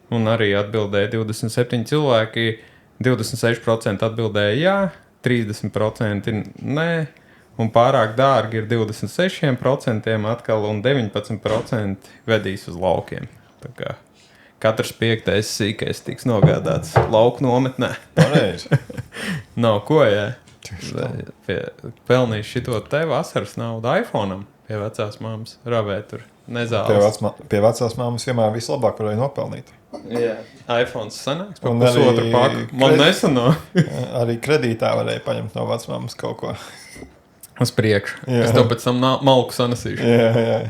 Un arī atbildēja 27 cilvēki, 26% atbildēja jā, 30% nē. Un pārāk dārgi ir 26% atkal, un 19% vedīs uz laukiem. Tā kā katrs 5. sīkais tiks nogādāts lauku nometnē. Pareizi. Nav ko, jā. Pelnīs šito te vasaras naudu iPhone-am pie vecās māmas ravē tur nezāles. Pie vecās māmas vienmēr vislabāk varēja nopelnīt. Jā, iPhones sanāks pa pusotru paku. Man nesanāk. Arī kredītā varēja paņemt no vecmāmas kaut ko. Uz priekšu. Jā. Es tev pēc tam malku sanasīšu. Jā.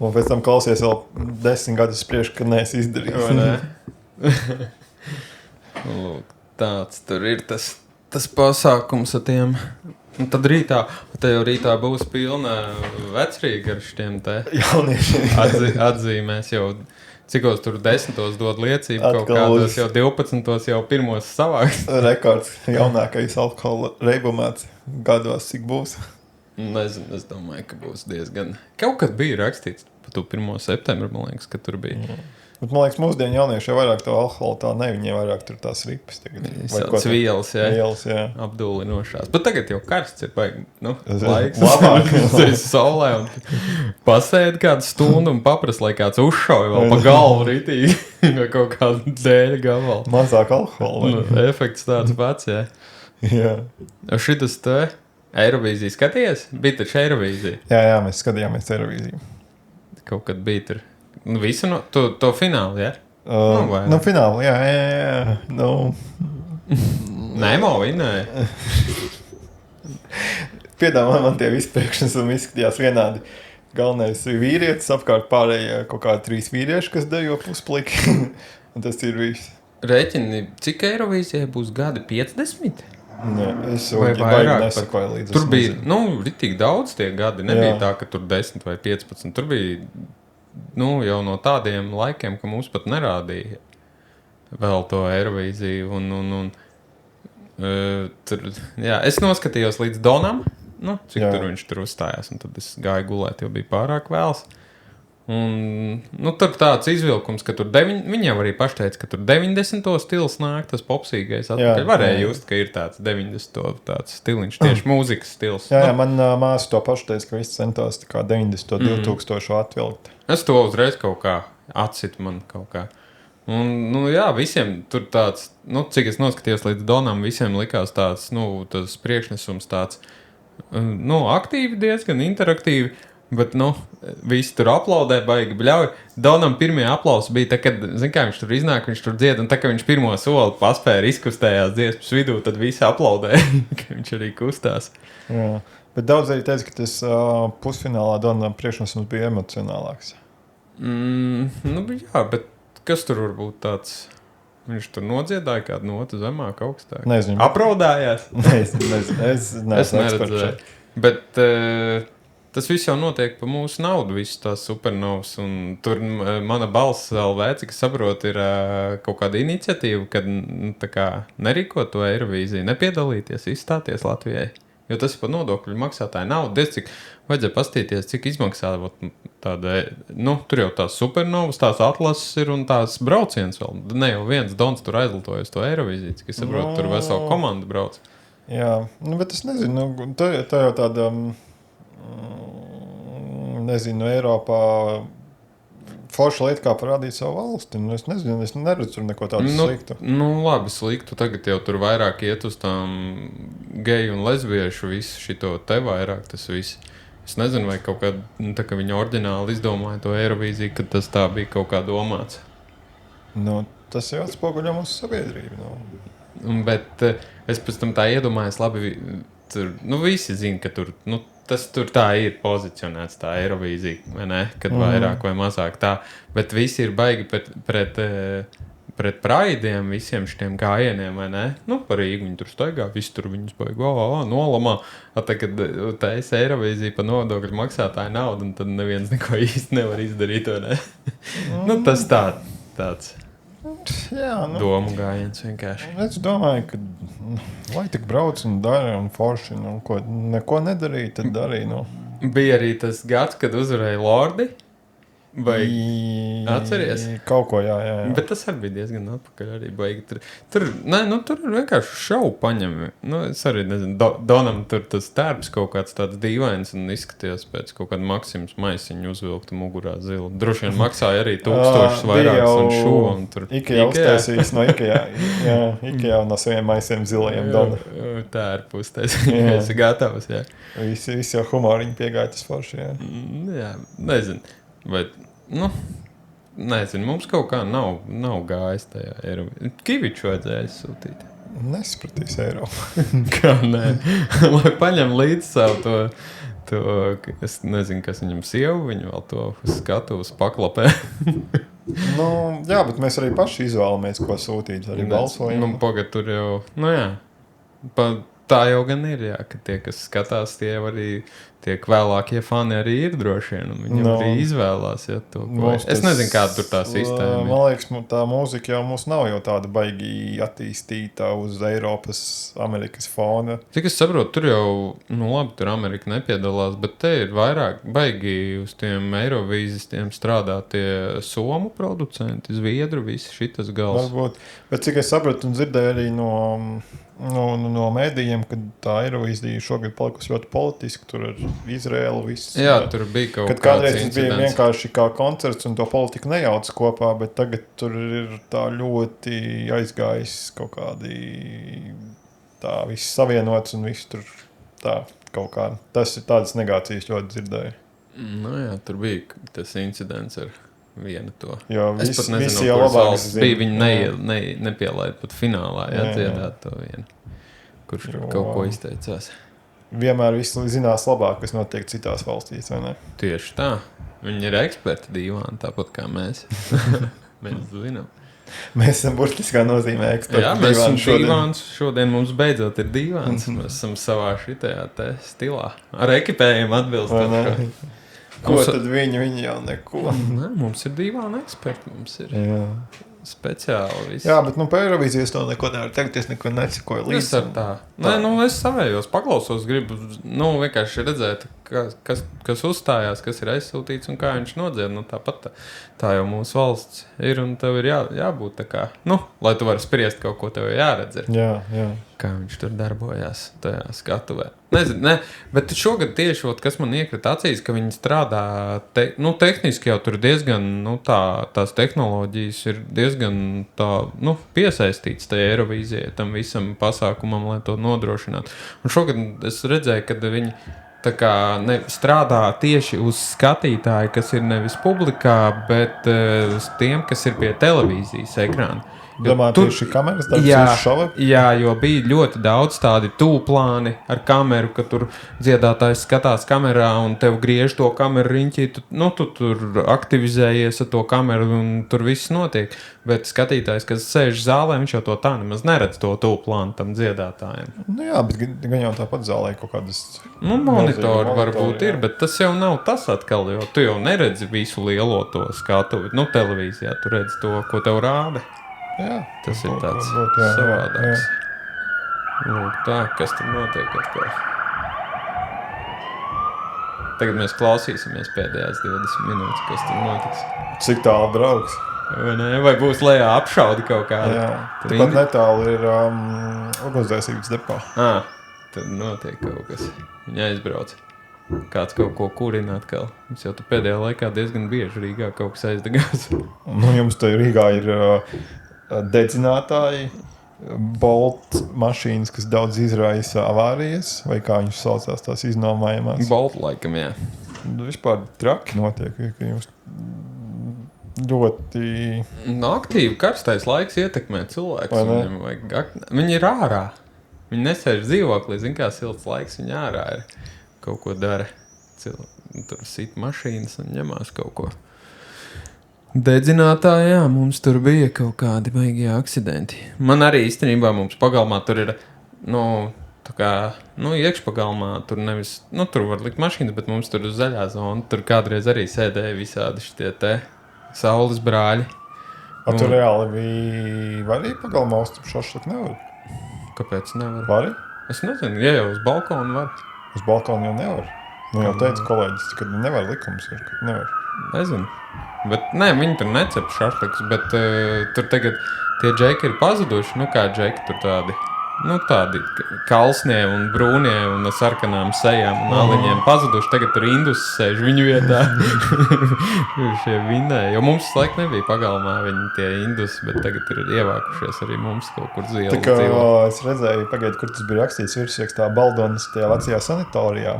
Un pēc tam klausies vēl 10 gadus priekšu, kad neesi izdarījis. Vai ne? Lūk, tāds tur ir tas pasākums ar tiem. Un tad rītā būs pilna vecrīga ar šiem te jauniešiem. Atzīmēs jau. Cikos tur 10. dod liecību, kaut kādos jau 12. jau pirmos savāks. Rekords jaunākais alkohola reibumēts gados, cik būs? Nezinu, es domāju, ka būs diezgan. Kaut kad bija rakstīts, pa to 1. septembra, man liekas, ka tur bija. Bet, man liekas, mūsdienu jaunieši jau vairāk to alkoholu tā ne, viņiem vairāk tur tās ripas tagad. Tāds vielas, jā. Apdulinošās. Bet tagad jau karsts ir baigi, laiks. Labāk. Es saulē un pasēdi kādu stundu un paprast, lai kāds uzšauj vēl pa galvu ritīgi vai kaut kādu dēļa gabalu. Mazāk alkoholu. Efekts tāds pats, jā. Jā. Šitas te Eirovīzija skaties? Bija taču Eirovīzija. Jā, mēs skatījāmies Eirovīziju. Kaut kad bija tur. Visu to finālu, jā? Finālu, jā. Nemo vinēja. Piedāvā man tie visi priekšnesumi izskatījās vienādi. Galvenais ir vīrietis, apkārt pārējie kaut kādi 3 vīrieši, kas dejo puspliki. Un tas ir viss. Rēķini, cik Eirovīzijai būs gadi? 50? Nē, es vai vairāk nesakoju līdz. Tur bija, ritīgi daudz tie gadi. Nebija tā, ka tur 10 vai 15. Tur bija... jau no tādiem laikiem, ka mums pat nerādīja vēl to Eirovīziju tur, jā, es noskatījos līdz Donam, cik tur viņš tur uzstājās, un tad es gāju gulēt, jo bija pārāk vēls. Un, tur tāds izvilkums, ka tur viņam arī paši teica, ka tur 90. stils nāk, tas popsīgais atpakaļ. Varēja just, ka ir tāds 90. tāds stiliņš, tieši mūzikas stils. Jā, man māsa to pašu teica, ka viss centās tā kā 90. 2000 atvilkt. Es to uzreiz kaut kā atsitu man kaut kā. Un, jā, visiem tur tāds, cik es noskatījos līdz Donam, visiem likās tāds, tas priekšnesums tāds, aktīvi diezgan, interaktīvi. Bet, visi tur aplaudē, baigi bļauj. Donam pirmie aplausi bija, tā, kad, kā viņš tur iznāk, viņš tur dzied, un tā, ka viņš pirmo soli paspēja izkustējās dziesmas vidū, tad visi aplaudē, ka viņš arī kustās. Jā, bet daudz arī teica, ka tas pusfinālā Donam priekšnesums bija emocionālāks. Jā, bet kas tur var būt tāds? Viņš tur nodziedāja kādu notu zemāk, augstāk. Nezinu. Apraudājās? Nezinu. Es neredzēju. Bet... tas viss jau notiek pa mūsu naudu, visas tās supernovas, un tur mana balss LV, cik es saprotu, ir kaut kāda iniciatīva, kad nerīkot to Eirovīziju, nepiedalīties, izstāties Latvijai, jo tas ir pa nodokļu maksātāju naudu. Diez cik vajadzēja pastīties, cik izmaksā tāda, tur jau tās supernovas, tās atlases ir un tās brauciens vēl. Ne jau viens Dons tur aizlitojas to Eirovīziju, cik es saprotu, tur vesela komanda brauc. Jā, bet es nezinu, tā jau tāda... nezinu, Eiropā forša lieta, kā parādīt savu valsti. Es nezinu, es neredzu tur neko tādu sliktu. Labi, sliktu. Tagad jau tur vairāk iet uz tām geju un lesbiešu visu šito te vairāk tas viss. Es nezinu, vai kaut kādā, tā kā viņi oriģināli izdomāja to Eirovīziju, kad tas tā bija kaut kā domāts. Tas jau atspoguļo mūsu sabiedrību. Bet es pēc tam tā iedomājos, labi, tur, visi zina, ka tur, tas tur tā ir pozicionēts, tā Eirovīzija, vai ne? Kad vairāk vai mazāk tā. Bet visi ir baigi pret praidiem, visiem šitiem gājieniem, vai ne? Par Rīgu viņi tur staigā, visi tur viņus baigi, nolamā. Kad taisa Eirovīzija pa nodokļu maksātāju naudu, un tad neviens neko īsti nevar izdarīt, vai ne? Tas tāds. Jā, domu gājiens vienkārši. Es domāju, ka lai tik brauc un dara un forši, neko nedarīja, tad darīja. Bija arī tas gads, kad uzvarēja Lordi. Vai atceries? Kaut ko, jā. Bet tas arī bija diezgan atpakaļ arī baigi. Tur ir vienkārši šovu paņem. Es arī nezinu, Donam tur tas tērps kaut kāds tāds dīvains un izskatījās pēc kaut kāda Maksimas maisiņu uzvilkta mugurā zila. Droši vien maksāja arī 1000 vairākas un šovam. Ikea uztaisījis no Ikea. Jā, Ikea no saviem maisiem zilajiem Dona. Tērpu uztaisījis. Esi gatavs, jā. Visi jau humoriņi piegāja tas forši, jā. Jā, nezinu. Bet, nezinu, mums kaut kā nav gājis tajā Eirovīzijā. Kiviču vajadzēja sūtīt. Nespratīs Eiropu. Kā nē? Lai paņem līdz savu to, es nezinu, kas viņam sievu, viņu vēl to skatuves paklapē. Jā, bet mēs arī paši izvēlamies, ko sūtīt, arī balsojam. Pagad tur jau, jā. Tā jau gan ir, jā, ka tie, kas skatās, tie arī tie vēlākie fani arī ir droši vien, un viņi arī izvēlās, ja, to, ko... Es nezinu, kāda tur tā sistēma ir. Man liekas, tā mūzika jau mums nav jau tāda baigi attīstīta uz Eiropas, Amerikas fona. Cik es saprotu, tur jau, labi, tur Amerika nepiedalās, bet te ir vairāk baigi uz tiem Eirovīzistiem strādā tie somu producenti, Zviedru, visi šitas gals. Varbūt, bet cik es sapratu un dzirdēju arī no mēdījiem, kad tā Eirovīzija šogad palikusi ļoti politiski, tur ar Izraēlu viss. Jā, tur bija kaut kāds kādreiz incidents. Bija vienkārši kā koncerts un to politiku nejauc kopā, bet tagad tur ir tā ļoti aizgājis kaut kādi tā viss savienots un viss tur tā kaut kā. Tas ir tādas negācijas ļoti dzirdēju. Nu jā, tur bija tas incidents ar vienu to. Jo es pat nezinu, no kuras valsts bija. Viņi nepielaid pat finālā, dziedāt to vienu, kurš kaut ko izteicās. Vienmēr visi zinās labāk, kas notiek citās valstīs, vai ne? Tieši tā. Viņi ir eksperti dīvāni, tāpat kā mēs. Mēs zinām. Mēs esam burtiskā nozīmē eksperti. Jā, mēs esam dīvāns. Šodien mums beidzot ir dīvāns. Mēs esam savā šitajā te stilā. Ar ekipējumu atbilstoši. Ko tad viņi jau neko? Nē, mums ir dīvāni eksperti. Mums ir speciāli visi. Jā, bet par Eirovīziju es to neko nevaru teikt. Es neko nesakoju līdzi. Es ar tā. Nē, es savējos paklausos, gribu vienkārši redzēt, kas uzstājās, kas ir aizsūtīts un kā viņš nodzied. Tāpat tā jau mūsu valsts ir un tev ir jābūt tā kā, lai tu vari spriest kaut ko, tev ir jāredz. Jā. Kā viņš tur darbojās tajā skatuvē. Nezinu, bet šogad tieši, kas man iekrita acīs, ka viņi strādā, tehniski jau tur diezgan, tās tehnoloģijas ir diezgan piesaistīts tajā Eirovīzijai, tam visam pasākumam, lai to nodrošinātu. Un šogad es redzēju, kad viņi tā kā strādā tieši uz skatītāju, kas ir nevis publikā, bet uz tiem, kas ir pie televīzijas ekrāna. Domāju, tieši kameras darbs jā, jo bija ļoti daudz tādi tūplāni ar kameru, ka tur dziedātājs skatās kamerā un tev griež to kameru riņķī, tu tur aktivizējies ar to kameru un tur viss notiek. Bet skatītājs, kas sēž zālē, viņš jau to tā nemaz neredz to tūplānu tam dziedātājiem. Jā, bet gan jau tāpat zālē kaut kādas... Monitori varbūt ir, bet tas jau nav tas atkal, jo tu jau neredzi visu lielo to skatuvi. Televīzijā tu redzi to, ko tev rāda. Jā, tas ir tāds savādāks. Lūk, tā, kas tur notiek atkal. Tagad mēs klausīsimies pēdējās 20 minūtes, kas tur notiks. Cik tālu brauks? Vai būs lejā apšaudi kaut kāda? Jā, pat netālu ir ugunsdzēsības depā. Tad notiek kaut kas. Viņa aizbrauc. Kāds kaut ko kurina atkal. Mums jau tu pēdējā laikā diezgan bieži Rīgā kaut kas aizdegās. Jums te Rīgā ir... dedzinātāji, Bolt mašīnas, kas daudz izraisa avārijas, vai kā viņš saucās tās iznomājumās? Bolt laikam, jā. Vispār traki notiek, ka jums ļoti... Aktīvi karstais laiks ietekmē cilvēkus. Viņi ir ārā. Viņi nesēž dzīvoklī, kā silts laiks, viņi ārā ir. Kaut ko dara. Tur sit mašīnas un ņemās kaut ko. Dedzinātāji, jā, mums tur bija kaut kādi baigie akcidenti. Man arī īstenībā mums pagalmā tur ir, iekšpagalmā tur nevis, tur var likt mašīnas, bet mums tur uz zaļā zona, tur kādreiz arī sēdēja visādi šitie te saules brāļi. Tur reāli bija, var arī pagalmā uztip šašlik nevar? Kāpēc nevar? Vari? Es nezinu, ja jau uz balkonu var. Uz balkonu jau nevar. Jau teica kolēģis, ka nevar likums ir, ka nevar. Nezinu. Bet viņi tur necep šašliks, bet tur tagad tie džeki ir pazuduši. Kā džeki tur tādi, tādi kalsnie un brūnie un sarkanām sejām un aliņiem pazuduši. Tagad tur indus sēž viņu vietā. Šie vinēji. Jo mums laik nebija pagalmā viņi tie indus, bet tagad ir ievākušies arī mums kaut kur uz ielas. Tā kā es redzēju, pagaidu, kur tas bija rakstīts virsrakstā Baldonas tajā vecajā sanatorijā.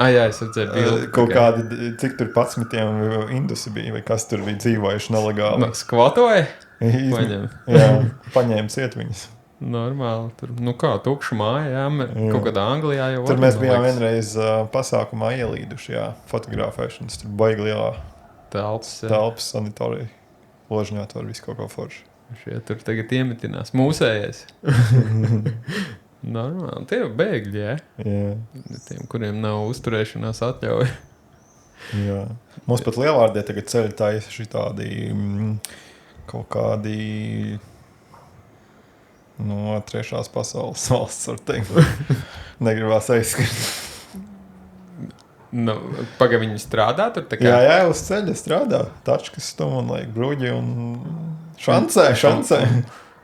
Jā, es redzēju bildi. Kaut kādi, cik tur 11 indusi bija, vai kas tur bija dzīvojuši nelegāli. Skvatoja? Paņem. Jā, paņēma ciet viņas. Normāli. Tur, tukša māja, kaut kādā Anglijā jau var. Tur mēs bijām vienreiz pasākumā ielīduši, fotografēšanas. Tur baigi lielā telpas sanitorija. Ložņāt var visu kaut ko forši. Šie tur tagad iemetinās. Mūsējais. Normāli. Tie jau bēgļi, jā? Jā. Tiem, kuriem nav uzturēšanās atļauja. Jā. Mums pat Lielvārdē tagad ceļi taisa šitādi kaut kādi no trešās pasaules valsts, var teikt. Negribās aizskatīt. Nu, Pagaid viņi strādā tur tā kā? Jā, uz ceļa strādā. Tačkas stum un laik bruģi un šancē.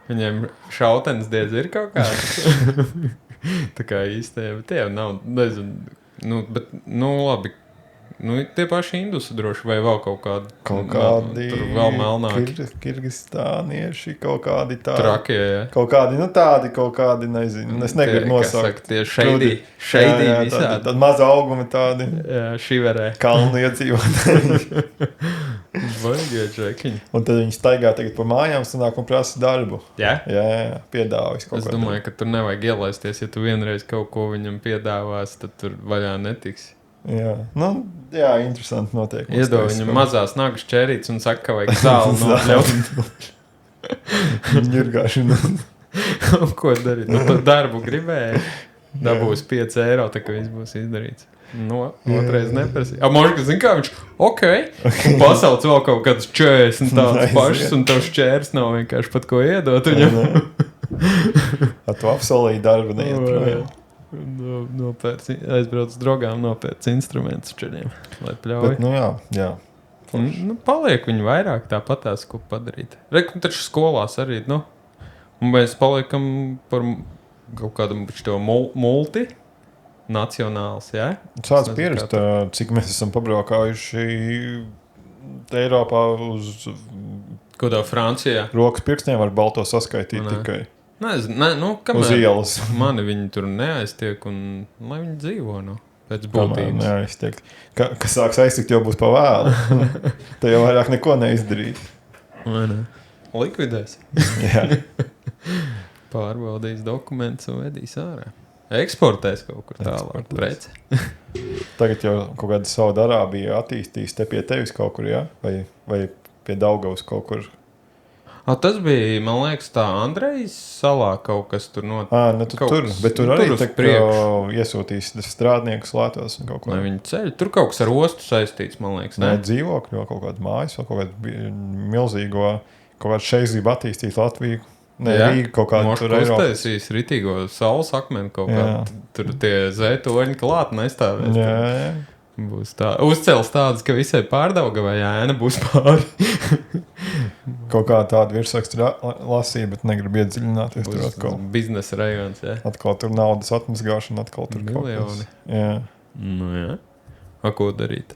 Viņiem šautenes diez ir kaut kāds. Tā kā īsti, tie jau nav, nezinu, bet, labi. Tie paši indusi droši vai vēl kaut kādi. Kaut kādi. Tur vēl melnāki. Kirgistānieši, kaut kādi tādi. Trakie, jā. Kaut kādi, tādi, kaut kādi, nezinu. Es negribu nosaukt. Tie šeidī visādi. Tad maza augumi tādi. Jā, šiverē. Kalnu iedzīvotāji. Vajag čekiņi. Un tad viņi staigā tagad pa mājām, sanāk un prasa darbu. Jā? Jā, piedāvājis kaut ko. Es domāju, ka tur nevajag ielaisties. Ja tu vienreiz kaut ko viņam piedāvās, tad tur vaļā netiks. Jā, interesanti notiek. Iedod viņam mazās nagas čērītes un saka, ka vajag zāli nokļaut. Ņurgāšana. Ko darīt? Tu darbu gribēji. Dabūs 5 eiro, tā ka viss būs izdarīts. Otrais neprasīja. Možda, zin kā viņš, un pasauc vēl kaut kādus 40 tādus pašus, un tev šķērs nav vienkārši pat ko iedot viņam. Tu apsolīji darbu neiet projām. Aizbrauc uz drogām, nopērc instrumentus čaļiem, lai pļauj. Bet, jā. Paliek viņi vairāk tāpatās, ko padarīt. Taču skolās arī, un mēs paliekam par kaut kādam multinacionāls, jā? Sāc pierast, cik mēs esam pabraukājuši Eiropā uz... Kodā Francijā? Rokas pirkstiem var balto saskaitīt tikai. Kamēr uz ielas. Mani viņi tur neaiztiek, un lai viņi dzīvo, pēc būtības. Neaiztiek. Kas sāks aiztikt, jau būs pa vēlu. Te jau vairāk neko neizdarīt. Likvidēs. Jā. Pārbaudīs dokumentus un vedīs ārā. Eksportēs kaut kur tālāk preci. Tagad jau kaut kāda Saudarābija attīstīs te pie tevis kaut kur, jā? Vai pie Daugavas kaut kur? Tas bija, man liekas, tā Andrejas salā kaut kas tur notiek. Bet tur arī iesūtīs strādniekus Latvijas un kaut ko. Viņi ceļ. Tur kaut kas ar ostu saistīts, man liekas. Nē, dzīvokļu, kaut kādu mājas, kaut kādu milzīgo, kaut kādu šeizību attīstīt Latviju. Rīga kaut kādu tur Eiropas. Uztaisīs ritīgo saules akmeni kaut kādu. Tur tie zētoņi klāt nestāvēs. Jā. Būs tā. Uzcels tādas, ka visai Pārdaugavai ēna būs pāri. Kaut kā tādu virsrakstu lasīja, bet negribu iedziļināties. Būs tur atkal. Biznesa rajons, jā. Atkal tur naudas atmazgāšana, atkal tur miljoni. Kaut kas. Jā. Ko darīt?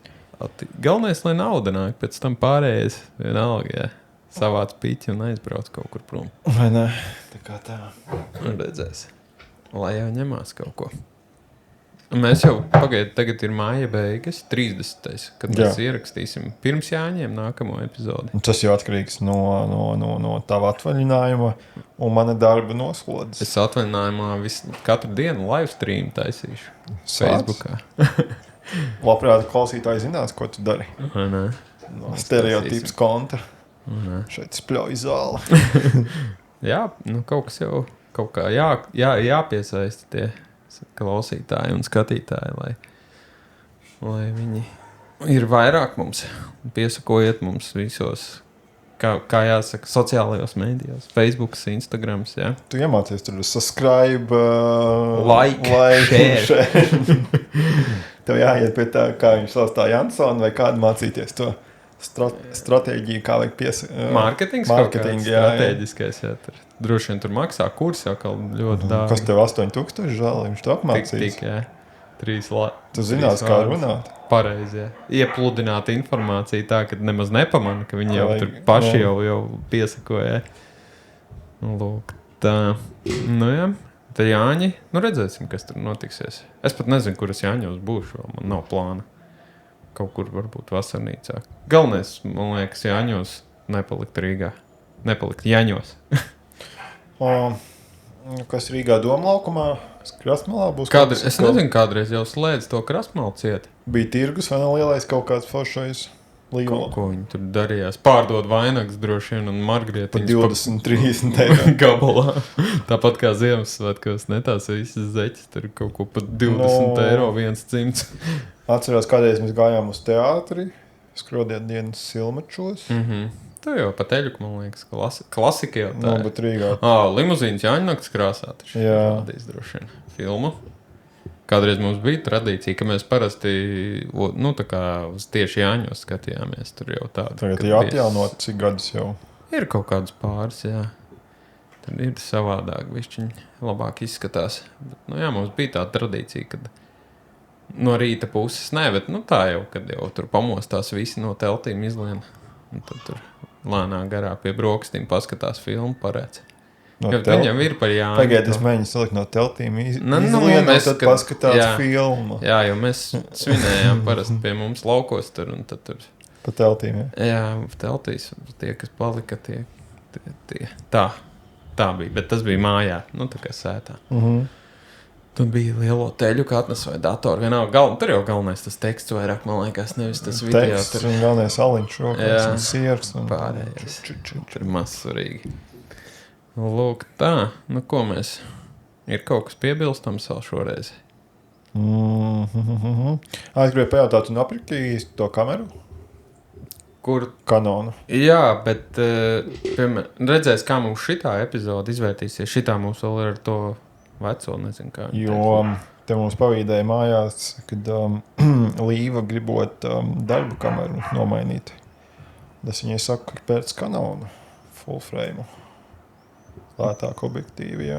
Galvenais, lai nauda nāk, pēc tam pārējais vienalga, jā. Savāc pīķi un aizbrauc kaut kur prom. Vai ne? Tā kā tā. Redzēs. Lai jau ņemās kaut ko. Mēs jau tagad ir māja beigas, 30. Kad mēs ierakstīsim pirms Jāņiem nākamo epizodi. Tas jau atkarīgs no tava atvaļinājuma un mana darba noslodzes. Es atvaļinājumā katru dienu live stream taisīšu Facebookā. Labprāt, klausītāji zinās, ko tu dari. Stereotips kontra. Šeit spļauj zāle. Jā, kaut kas jau kaut kā jāpiesaista tie klausītāji un skatītāji, lai viņi ir vairāk mums, piesakojiet mums visos, kā jāsaka, sociālajos mēdījos, Facebooks, Instagrams, jā. Tu iemācies tur subscribe, like, share. Tev jāiet pie tā, kā viņš sauc tā Jansona, vai kādu mācīties to stratēģiju, kā vajag Mārketings kaut kāds stratēģiskais, jā. Droši vien tur maksā kurs jau ļoti dārgi. Kas tev 8,000 žēl, viņš to apmācīs? Tik, jā. 3 Tu zinās, kā runāt? Pareizi, jā. Iepludināt informāciju tā, ka nemaz nepamana, ka viņi jau tur paši jau piesakoja. Lūk, tā. Jā. Tad Jāņi, redzēsim, kas tur notiksies. Es pat nezinu, kur es Jāņos būšu, man nav plāna. Kaut kur varbūt vasarnīcā. Galvenais, man liekas, Jāņos nepalikt Rīgā. Nepalikt Jāņos. Kas Rīgā Domlaukumā? Krastmalā būs nezinu, kādreiz jau slēdz to Krastmalu ciet. Bija tirgus vai lielais kaut kāds foršais? Līvolu. Ko viņi tur darījās. Pārdod vainagas droši vien un Pa margrietiņas 20-30 eiro. gabalā. Tāpat kā Ziemassvētkos, ne tās visas zeķes, tur kaut ko pat 20 eiro viens cimds. Atceros, kādreiz mēs gājām uz teātri, Skrodiet dienas Silmačos. Tā jau pa teļuku, man liekas, klasika jau tā ir. Bet Rīgā. Limuzīns Jāņnakts krāsā. Taču Jā. rādīs droši vien filmu. Kādreiz mums bija tradīcija, ka mēs parasti, tā kā uz tieši Jāņos skatījāmies. Tur jau tāda. Tagad jāatjaunot, cik gadus jau. Ir kaut kādas pāris, jā. Tad ir savādāk, višķiņi labāk izskatās. Bet, jā, mums bija tā tradīcija, kad no rīta puses nē, bet tā jau, kad jau tur pamostās visi no teltīm izlien. Un tad tur lēnā garā pie brokastīm paskatās filmu parēc. Viņam ir par Jāņu. Pagaidiet, es mēģinu salikt no teltīm mēs tad paskatās filmu. Jā, jo mēs svinējām parasti pie mums laukos tur un tad tur. Pa teltīm, jā. Jā, teltīs tie, kas palika, tie. Tā bija, bet tas bija mājā, tā kā sētā. Tur bija lielo teļu katnes vai datoru, vienalga. Tur jau galvenais tas teksts vairāk, man liekas, nevis tas video. Teksts un galvenais aliņš rokās un siers. Un pārējais. Tur mazsvarīgi. Lūk, tā. Ko mēs? Ir kaut kas piebilstams vēl šoreiz? Es gribēju pajautāt, tu nopirki to kameru? Kur? Kanonu. Jā, bet redzēs, kā mums šitā epizode izvērtīsies. Šitā mums vēl ir ar to veco, nezinu kā. Jo te mums pavīdēja mājās, kad Līva gribot darbu kameru nomainīt. Es viņai saku, ka pēc kanonu full frame. Lētāk objektīvi, jā.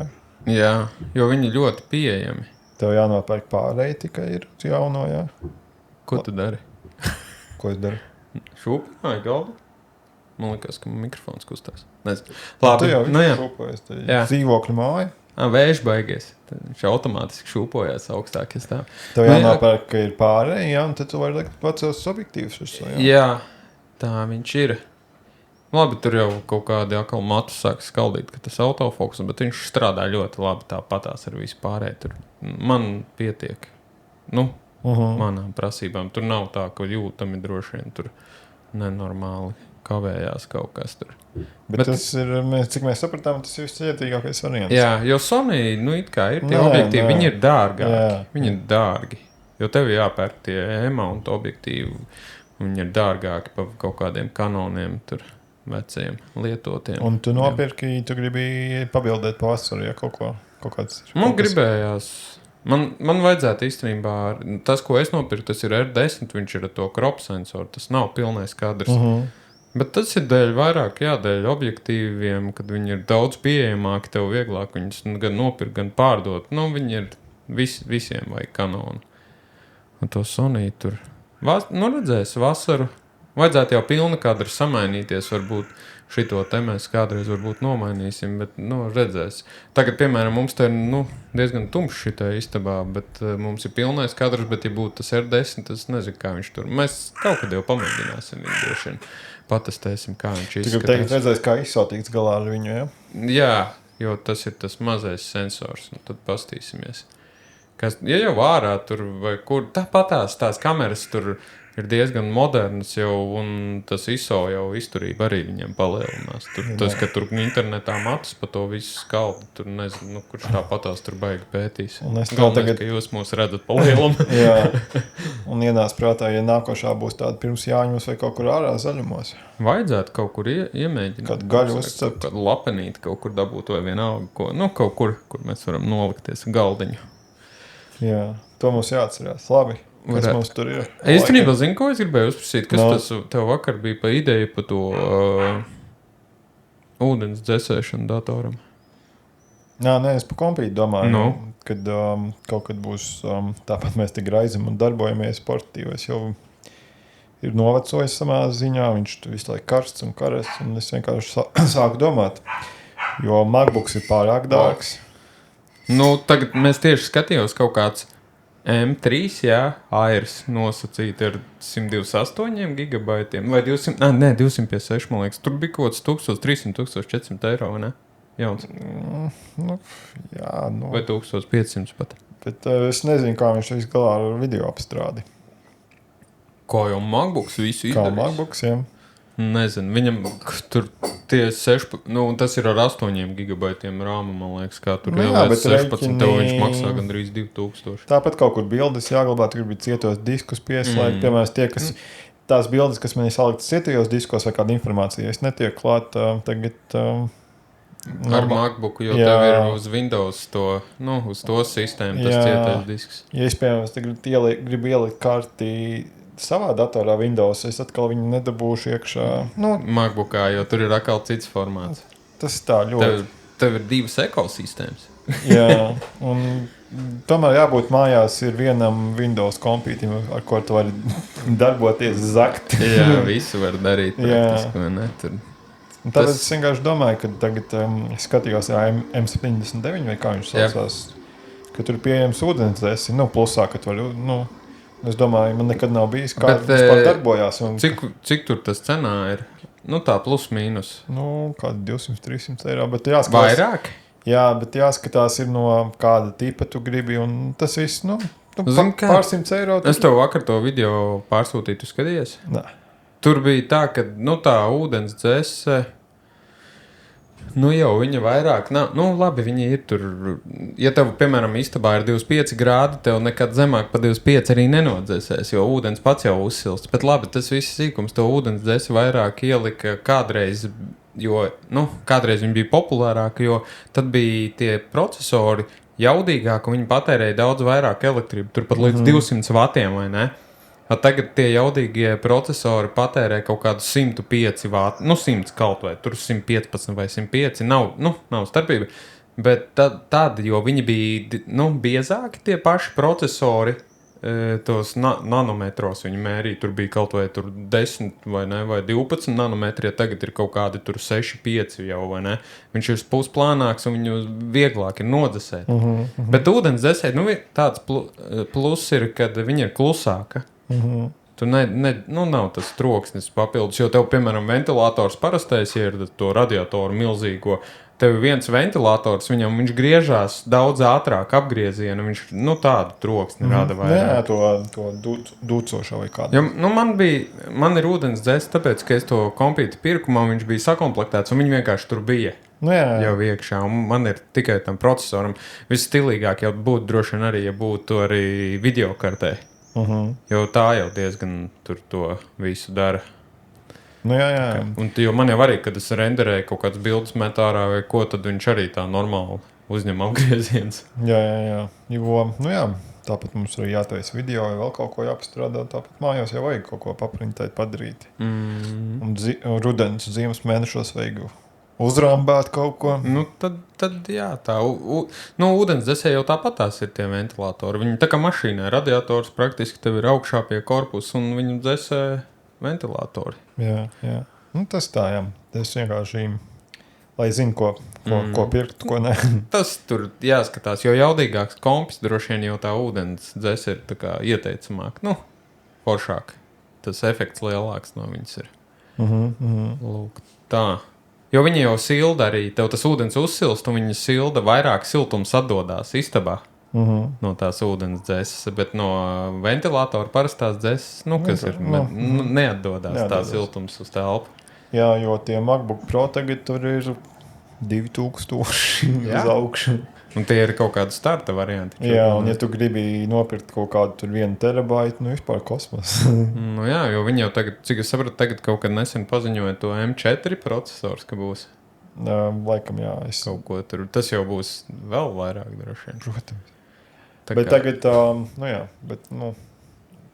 Jā, jo viņi ļoti pieejami. Tev jānopērk pārēji tikai ir jauno, jā. Ko tu dari? Ko es daru? Šūpināju galdu? Man liekas, ka mikrofons kustās. Nezinu. Tu jau jā. šūpojas. Dzīvokļu māja. Vējš baigies. Viņš automātiski šūpojās augstāk. Tev jānopērk, ka ir pārēji, jā, un tad tu vari likt pats savus objektīvus uz to, jā. Jā, tā viņš ir. Labi, tur jau kaut kādi akal matu sāk skaldīt, ka tas autofokus, bet viņš strādā ļoti labi tāpatās ar visu pārēju. Tur man pietiek. Manām prasībām. Tur nav tā, ka jūtami droši vien tur nenormāli kavējās kaut kas tur. Bet tas ir, cik mēs sapratām, tas ir viscietīgākais variants. Jā, jo Sony, it kā ir tie objektīvi, viņi ir dārgāki. Jā. Viņi ir dārgi. Jo tev jāpērk tie E-mount objektīvi, viņi ir dārgāki pa kaut kādiem kanoniem tur. Veciem lietotiem. Un tu nopirki, tu gribi pabildēt pa vasaru, ja kaut kāds ir. Man gribējās. Man vajadzētu īstenībā, tas, ko es nopirku, tas ir R10, viņš ir ar to crop sensoru, tas nav pilnais kadrs. Bet tas ir vairāk dēļ objektīviem, kad viņi ir daudz pieejamāki, tev vieglāk viņus gan nopirkt, gan pārdot. Viņi ir visiem vajag kanonu. Un to Sony tur. Redzēs vasaru. Vajadzētu jau pilna kadra samainīties, varbūt šito te mēs kādreiz varbūt nomainīsim, bet, redzēs. Tagad, piemēram, mums te ir, diezgan tumšs šitā istabā, bet mums ir pilnais kadrs, bet, ja būtu tas R10, tas nezinu, kā viņš tur. Mēs kaut kad jau pamēģināsim viņu droši vien. Patestēsim, kā viņš izskatās. Tu gribi redzēs, kā izsautīts galā ar viņu, ja? Jā, jo tas ir tas mazais sensors, un tad pastīsimies. Ja jau ārā tur vai kur, tāpatās tās kameras tur ir diezgan modernas jau, un tas ISO jau izturība arī viņiem palielinās. Tas, ka tur internetā matus pa to visu skaldu, tur nezinu, kurš tāpatās tur baigi pētīs. Galvenais, ka jūs mūs redzat palielumu. Jā, un ienāc prātā, ja nākošā būs tāda pirms Jāņos vai kaut kur ārā zaļumos. Vajadzētu kaut kur iemēģināt. Kādu gaļu uzcept. Kādu lapenīti kaut kur dabūt vai vienalga, kaut kur mēs varam nolikties galdiņu. Jā, to mums jāatcerās. Labi. Kas mums tur ir? Īstenībā zinu, ko es gribēju uzprasīt. Kas tas tev vakar bija pa ideju pa to ūdens dzēsēšanu datoram? Jā, es pa kompīti domāju, kad kaut kad būs tāpat mēs te graizam un darbojamies sportīvais. Jau ir novecojis samā ziņā, viņš visu laiku karsts un karests, un es vienkārši sāku domāt, jo MacBooks ir pārāk dārgs. Tagad mēs tieši skatījos kaut kāds M3, AIRS nosacīti ar 128 gigabaitiem, vai 256, man liekas. Tur bija kaut kāds 1300-1400 eiro, vai ne? Jauns. Jā, vai 1500 pat. Bet es nezinu, kā viņš izgalā ar video apstrādi. Kā jau MacBooks visu Kā izdarīs? MacBooks, jā. Nezinu, viņam tur tie 6, nu, tas ir ar 8 gigabaitiem rāma, man liekas, kā tur Nu jā, ieliec bet 16, tev viņš rēķini- maksā gandrīz 2000. Tāpat kaut kur bildes jāglabā, tur bija cietos diskus pieslēgt. Piemēram, tie, kas tās bildes, kas man ir saliktas cietajos diskos vai kāda informācija, es netieku klāt tagad. Ar MacBooku, jo Jā. tev ir uz Windows to, nu, uz to sistēmu tas Jā. cietais disks. Ja es, piemēram, gribu ielikt karti savā datorā Windows, es atkal viņu nedabūšu iekšā. Nu, MacBookā, jo tur ir atkal cits formāts. tas tā ļoti. Tev ir divas ekosistēmas. Jā, un tomēr jābūt mājās ir vienam Windows kompītim, ar ko tu vari darboties, zakt. Jā, visu var darīt Jā. praktiski, vai ne? Tur. Un tāpēc Tas- es vienkārši domāju, ka tagad es skatījos M79 vai kā viņš Jā. saucās, ka tur ir pieejams ūdensdzēsi, nu, plusā, ka tu vari, nu, es domāju, man nekad nav bijis, kā Bet, vispār darbojās. Un, Cik tur tas cenā ir? Nu tā, plus mīnus. nu, kādi 200-300 eiro, bet jāskatās. Vairāk? Jā, bet jāskatās ir no kāda tipa tu gribi, un tas viss, nu Zini kā? pārsimts eiro. Es tev vakar to video pārsūtīju, tu skaties? Nē. Tur bija tā, ka nu, tā ūdens dzēse, nu jau viņa vairāk nav. Nu, labi, viņi ir tur. Ja tev, piemēram, istabā ir 25 grādi, tev nekad zemāk par 25 arī nenodzēsēs, jo ūdens pats jau uzsilst. Bet labi, tas viss sīkums, to ūdens dzēsi vairāk ielika kādreiz, jo, nu, kādreiz viņi bija populārāki, jo tad bija tie procesori jaudīgāki, un viņi patērēja daudz vairāk elektrību, tur pat līdz 200 vatiem, vai ne? Tagad tie jaudīgie procesori patērē kaut kādu 105 vātu, nu 100 kaut vai, tur 115 vai 105, nav starpība. Bet tad, jo viņi bija, nu, biezāki tie paši procesori, tos nanometros viņi mērīja, tur bija kaut vai tur 10 vai, ne, vai 12 nanometri, ja tagad ir kaut kādi tur 6, 5 jau, vai ne? Viņš ir pusplānāks un viņu vieglāk ir nodzesēt. Bet ūdens dzēsēt, nu, tāds plus ir, kad viņa ir klusāka. Tu nav tas troksnis papildus, jo tev, piemēram, ventilators parastais, ja ir to radiatoru milzīgo, tev viens ventilators, viņš griežās daudz ātrāk apgriezienu, viņš, nu, tādu troksni rada vairāk. Jā, to dūcošo vai kādu. Jo, nu, man ir ūdens dzēs, tāpēc, ka es to kompīti pirku, man viņš bija sakomplektēts, un viņi vienkārši tur bija. Nu, jā. Jau iekšā, un man ir tikai tam procesoram visstilīgāk jau būtu droši vien arī, ja būtu arī videokartē. Jo tā jau diezgan tur to visu dara. Nu, jā. Un, jo man jau arī, kad es renderēju kaut kādas bildes metārā vai ko, tad viņš arī tā normāli uzņem apgrieziens. Jā. Jo, nu jā, tāpat mums arī jātaisa video vai vēl kaut ko jāpastrādā. Tāpat mājās jau vajag kaut ko paprintēt, padarīt. Un rudens ziemas mēnešos vajag uzrāmbāt kaut ko. Nu, tad jā, tā. Nu, ūdens dzēsē jau tāpat tās ir tie ventilatori. Viņi tā kā mašīnā, radiators praktiski tev ir augšā pie korpusa un viņu dzēsē ventilatori. Jā. Nu, tas tā, jā. Tas vienkārši, lai zinu, ko pirkt, ko ne. Tas tur jāskatās, jo jaudīgāks kompis droši vien jau tā ūdens dzēsē ir tā kā ieteicamāk. Nu, foršāk. Tas efekts lielāks no viņas ir. Lūk, tā. Jo viņi jau silda arī, tev tas ūdens uzsilst, un viņi silda vairāk siltums atdodās istabā no tās ūdens dzēses, bet no ventilatora parastās dzēses, nu, kas ir, neatdodās tā siltums uz telpu. Jā, jo tie MacBook Pro tagad tur ir 2000 uz augšu. Un tie ir kaut kādi starta varianti. Jā, un ja tu gribi nopirkt kaut kādu tur 1 terabaitu, nu vispār kosmos. Nu jā, jo viņi jau tagad, cik es sapratu, tagad kaut kad nesen paziņoja to M4 procesors, ka būs Laikam, jā. kaut ko tur. Tas jau būs vēl vairāk droši vien. Protams. Tā Bet kā- tagad,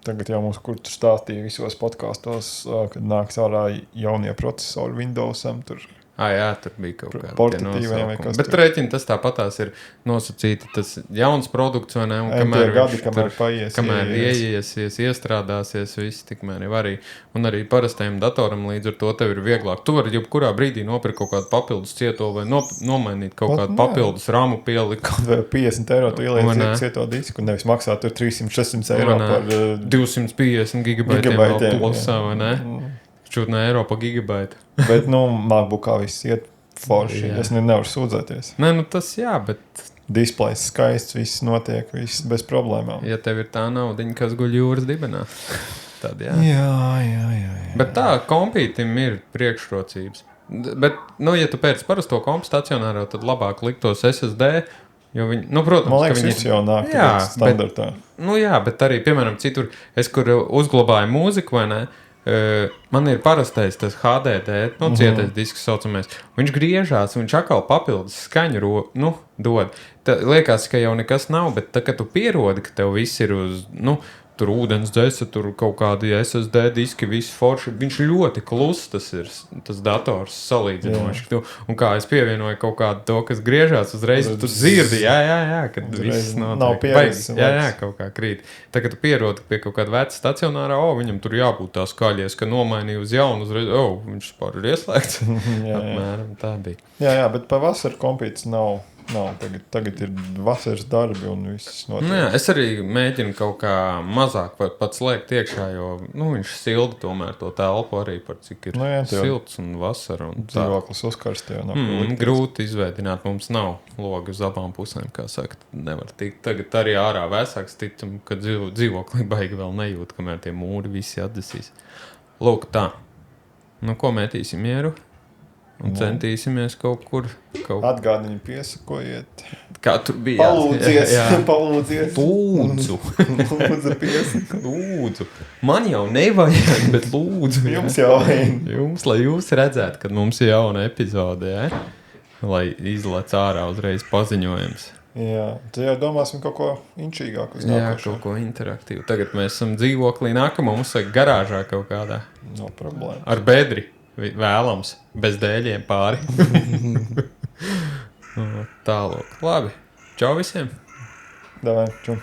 tagad jau mums, kur tu stāstīja visos podkastos, kad nāks ārā jaunie procesori Windowsam, tur Jā, tur bija kaut kāda portatīviem vai kas Bet tur. rēķini tas tāpatās ir nosacīti, tas jauns produkts, vai ne? Un tie gadi, viņš kamēr tur- paies, kamēr ieies. ieiesies, iestrādāsies, viss tikmēr jau arī. Un arī parastajam datoram līdz ar to tev ir vieglāk. Tu vari jebkurā brīdī nopirkt kaut kādu papildus cieto vai nomainīt kaut Pat kādu nē. papildus rāmu pielikt. Vēl 50 eiro tu Vai ieliec ne? cieto disku, nevis maksā tur 300-400 eiro Vai ne? par 250 gigabaitiem gigabaitiem, vēl plusā, jā. vai ne? Šķūt eiro pa gigabaitu. Bet, MacBookā viss iet forši. Jā. Es nevaru sūdzēties. Nē, nu tas jā, bet Displejs skaists, viss notiek, viss bez problēmām. ja tev ir tā naudiņa, kas guļ jūras dibenā. Tad, Jā. Bet tā, kompītim ir priekšrocības. Bet, ja tu pēc parasto kompu stacionāro, tad labāk liktos SSD, jo viņi, protams, Man liekas, ka viņi viss jau nāk tagad standartā. Bet arī, piemēram, citur, es kur uzglabāju mūziku, vai ne, man ir parastais tas HDD, cietais disks saucamais. Viņš griežās, viņš atkal papildus skaņu dod. Liekas, ka jau nekas nav, bet tad, kad tu pierodi, ka tev viss ir uz, tur ūdens dzesa, tur kaut kādi SSD diski, visi forši. Viņš ļoti kluss, tas dators salīdzinoši. Un kā es pievienoju kaut kādu to, kas griežās uzreiz, tu dzirdi, kad viss nav pieredzes. Jā, kaut kā krīt. Tā, kad tu pierodi pie kaut kāda veca stacionārā, viņam tur jābūt tā skaļies, ka nomainīja uz jaunu uzreiz, viņš pār ir ieslēgts. Apmēram tā bija. Jā, bet pavasara kompīts nav. Tagad ir vasaras darbi un viss notiek. Es arī mēģinu kaut kā mazāk pat slēgt iekšā, jo viņš silda tomēr to telpu arī par cik ir silts un vasara. Un dzīvoklis uzkarst jau nav. Grūti izveidināt, mums nav logi uz abām pusēm, kā saka. Nevar tikt. Tagad arī ārā vēsāks ticam, ka dzīvoklī baigi vēl nejūt, kamēr tie mūri visi atdesīs. Lūk tā. Ko mētīsim mieru? Un centīsimies kaut kur. Atgādini, piesakojiet. Kā tur bija? Palūdzies. Lūdzu. Lūdzu, piesako. Lūdzu. Man jau nevajag, bet lūdzu. Jums jau vajag. Lai jūs redzētu, kad mums ir jauna epizode, lai izlec ārā uzreiz paziņojums. Jā, tad jau domāsim kaut ko inčīgāku uz nākošo. Jā, kaut ko interaktīvu. Tagad mēs esam dzīvoklī nākamā, mums vajag garāžā kaut kādā. No problēma. Ar bedri. Vēlams, bez dēļiem pāri. Tālāk. Labi. Čau visiem. Davai, čau.